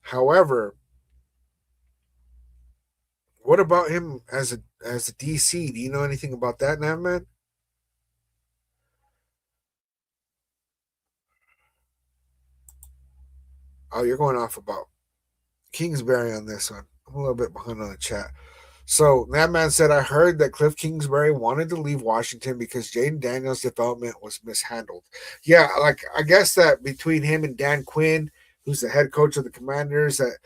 However, what about him as a DC? Do you know anything about that, now, man? Oh, you're going off about Kingsbury on this one. I'm a little bit behind on the chat. So that man said, I heard that Cliff Kingsbury wanted to leave Washington because Jaden Daniels' development was mishandled. Yeah, like I guess that between him and Dan Quinn, who's the head coach of the Commanders, that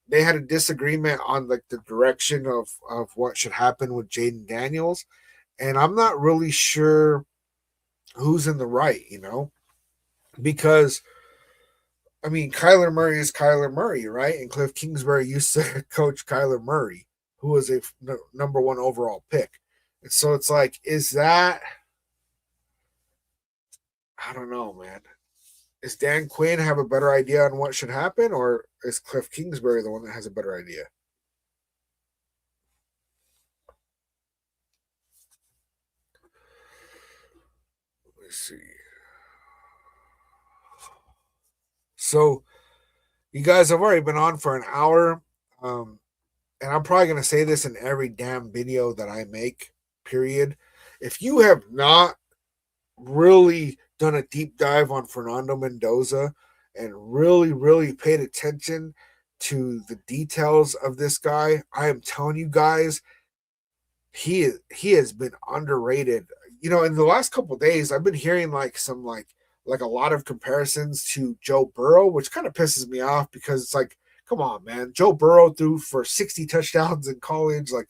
they had a disagreement on like the direction of what should happen with Jaden Daniels. And I'm not really sure who's in the right, because I mean, Kyler Murray is Kyler Murray, right? And Cliff Kingsbury used to coach Kyler Murray, who was a number one overall pick. And so it's like, is that, I don't know, man. Is Dan Quinn have a better idea on what should happen, or is Cliff Kingsbury the one that has a better idea? Let me see. So, you guys have already been on for an hour. And I'm probably going to say this in every damn video that I make, period. If you have not really done a deep dive on Fernando Mendoza and really, really paid attention to the details of this guy, I am telling you guys, he has been underrated. In the last couple of days, I've been hearing like some like a lot of comparisons to Joe Burrow, which kind of pisses me off because it's like, come on, man. Joe Burrow threw for 60 touchdowns in college. Like,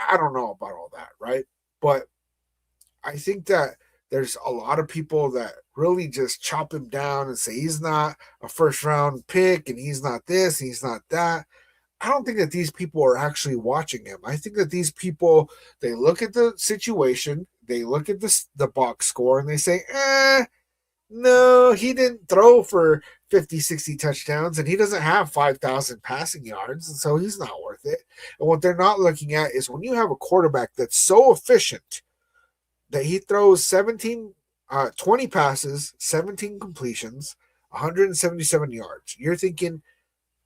I don't know about all that, right? But I think that there's a lot of people that really just chop him down and say he's not a first round pick and he's not this, and he's not that. I don't think that these people are actually watching him. I think that these people, they look at the situation, they look at the box score, and they say, no, he didn't throw for 50, 60 touchdowns, and he doesn't have 5,000 passing yards, and so he's not worth it. And what they're not looking at is when you have a quarterback that's so efficient that he throws 20 passes, 17 completions, 177 yards. You're thinking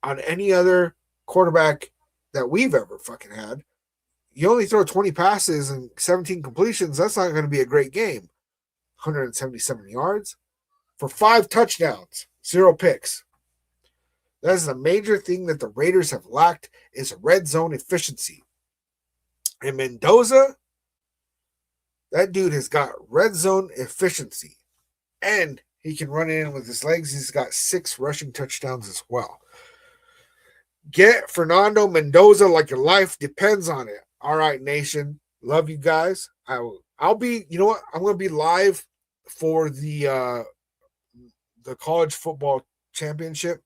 on any other quarterback that we've ever fucking had, you only throw 20 passes and 17 completions, that's not going to be a great game. 177 yards for 5 touchdowns, 0 picks. That is a major thing that the Raiders have lacked is red zone efficiency. And Mendoza, that dude has got red zone efficiency. And he can run in with his legs. He's got 6 rushing touchdowns as well. Get Fernando Mendoza like your life depends on it. All right, nation. Love you guys. I'll be, you know what? I'm going to be live for the college football championship,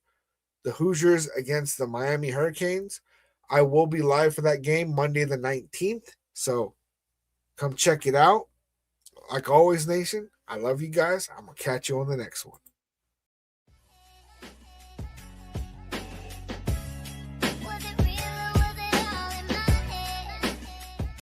the Hoosiers against the Miami Hurricanes. I will be live for that game Monday the 19th. So come check it out. Like always, nation, I love you guys. I'm going to catch you on the next one.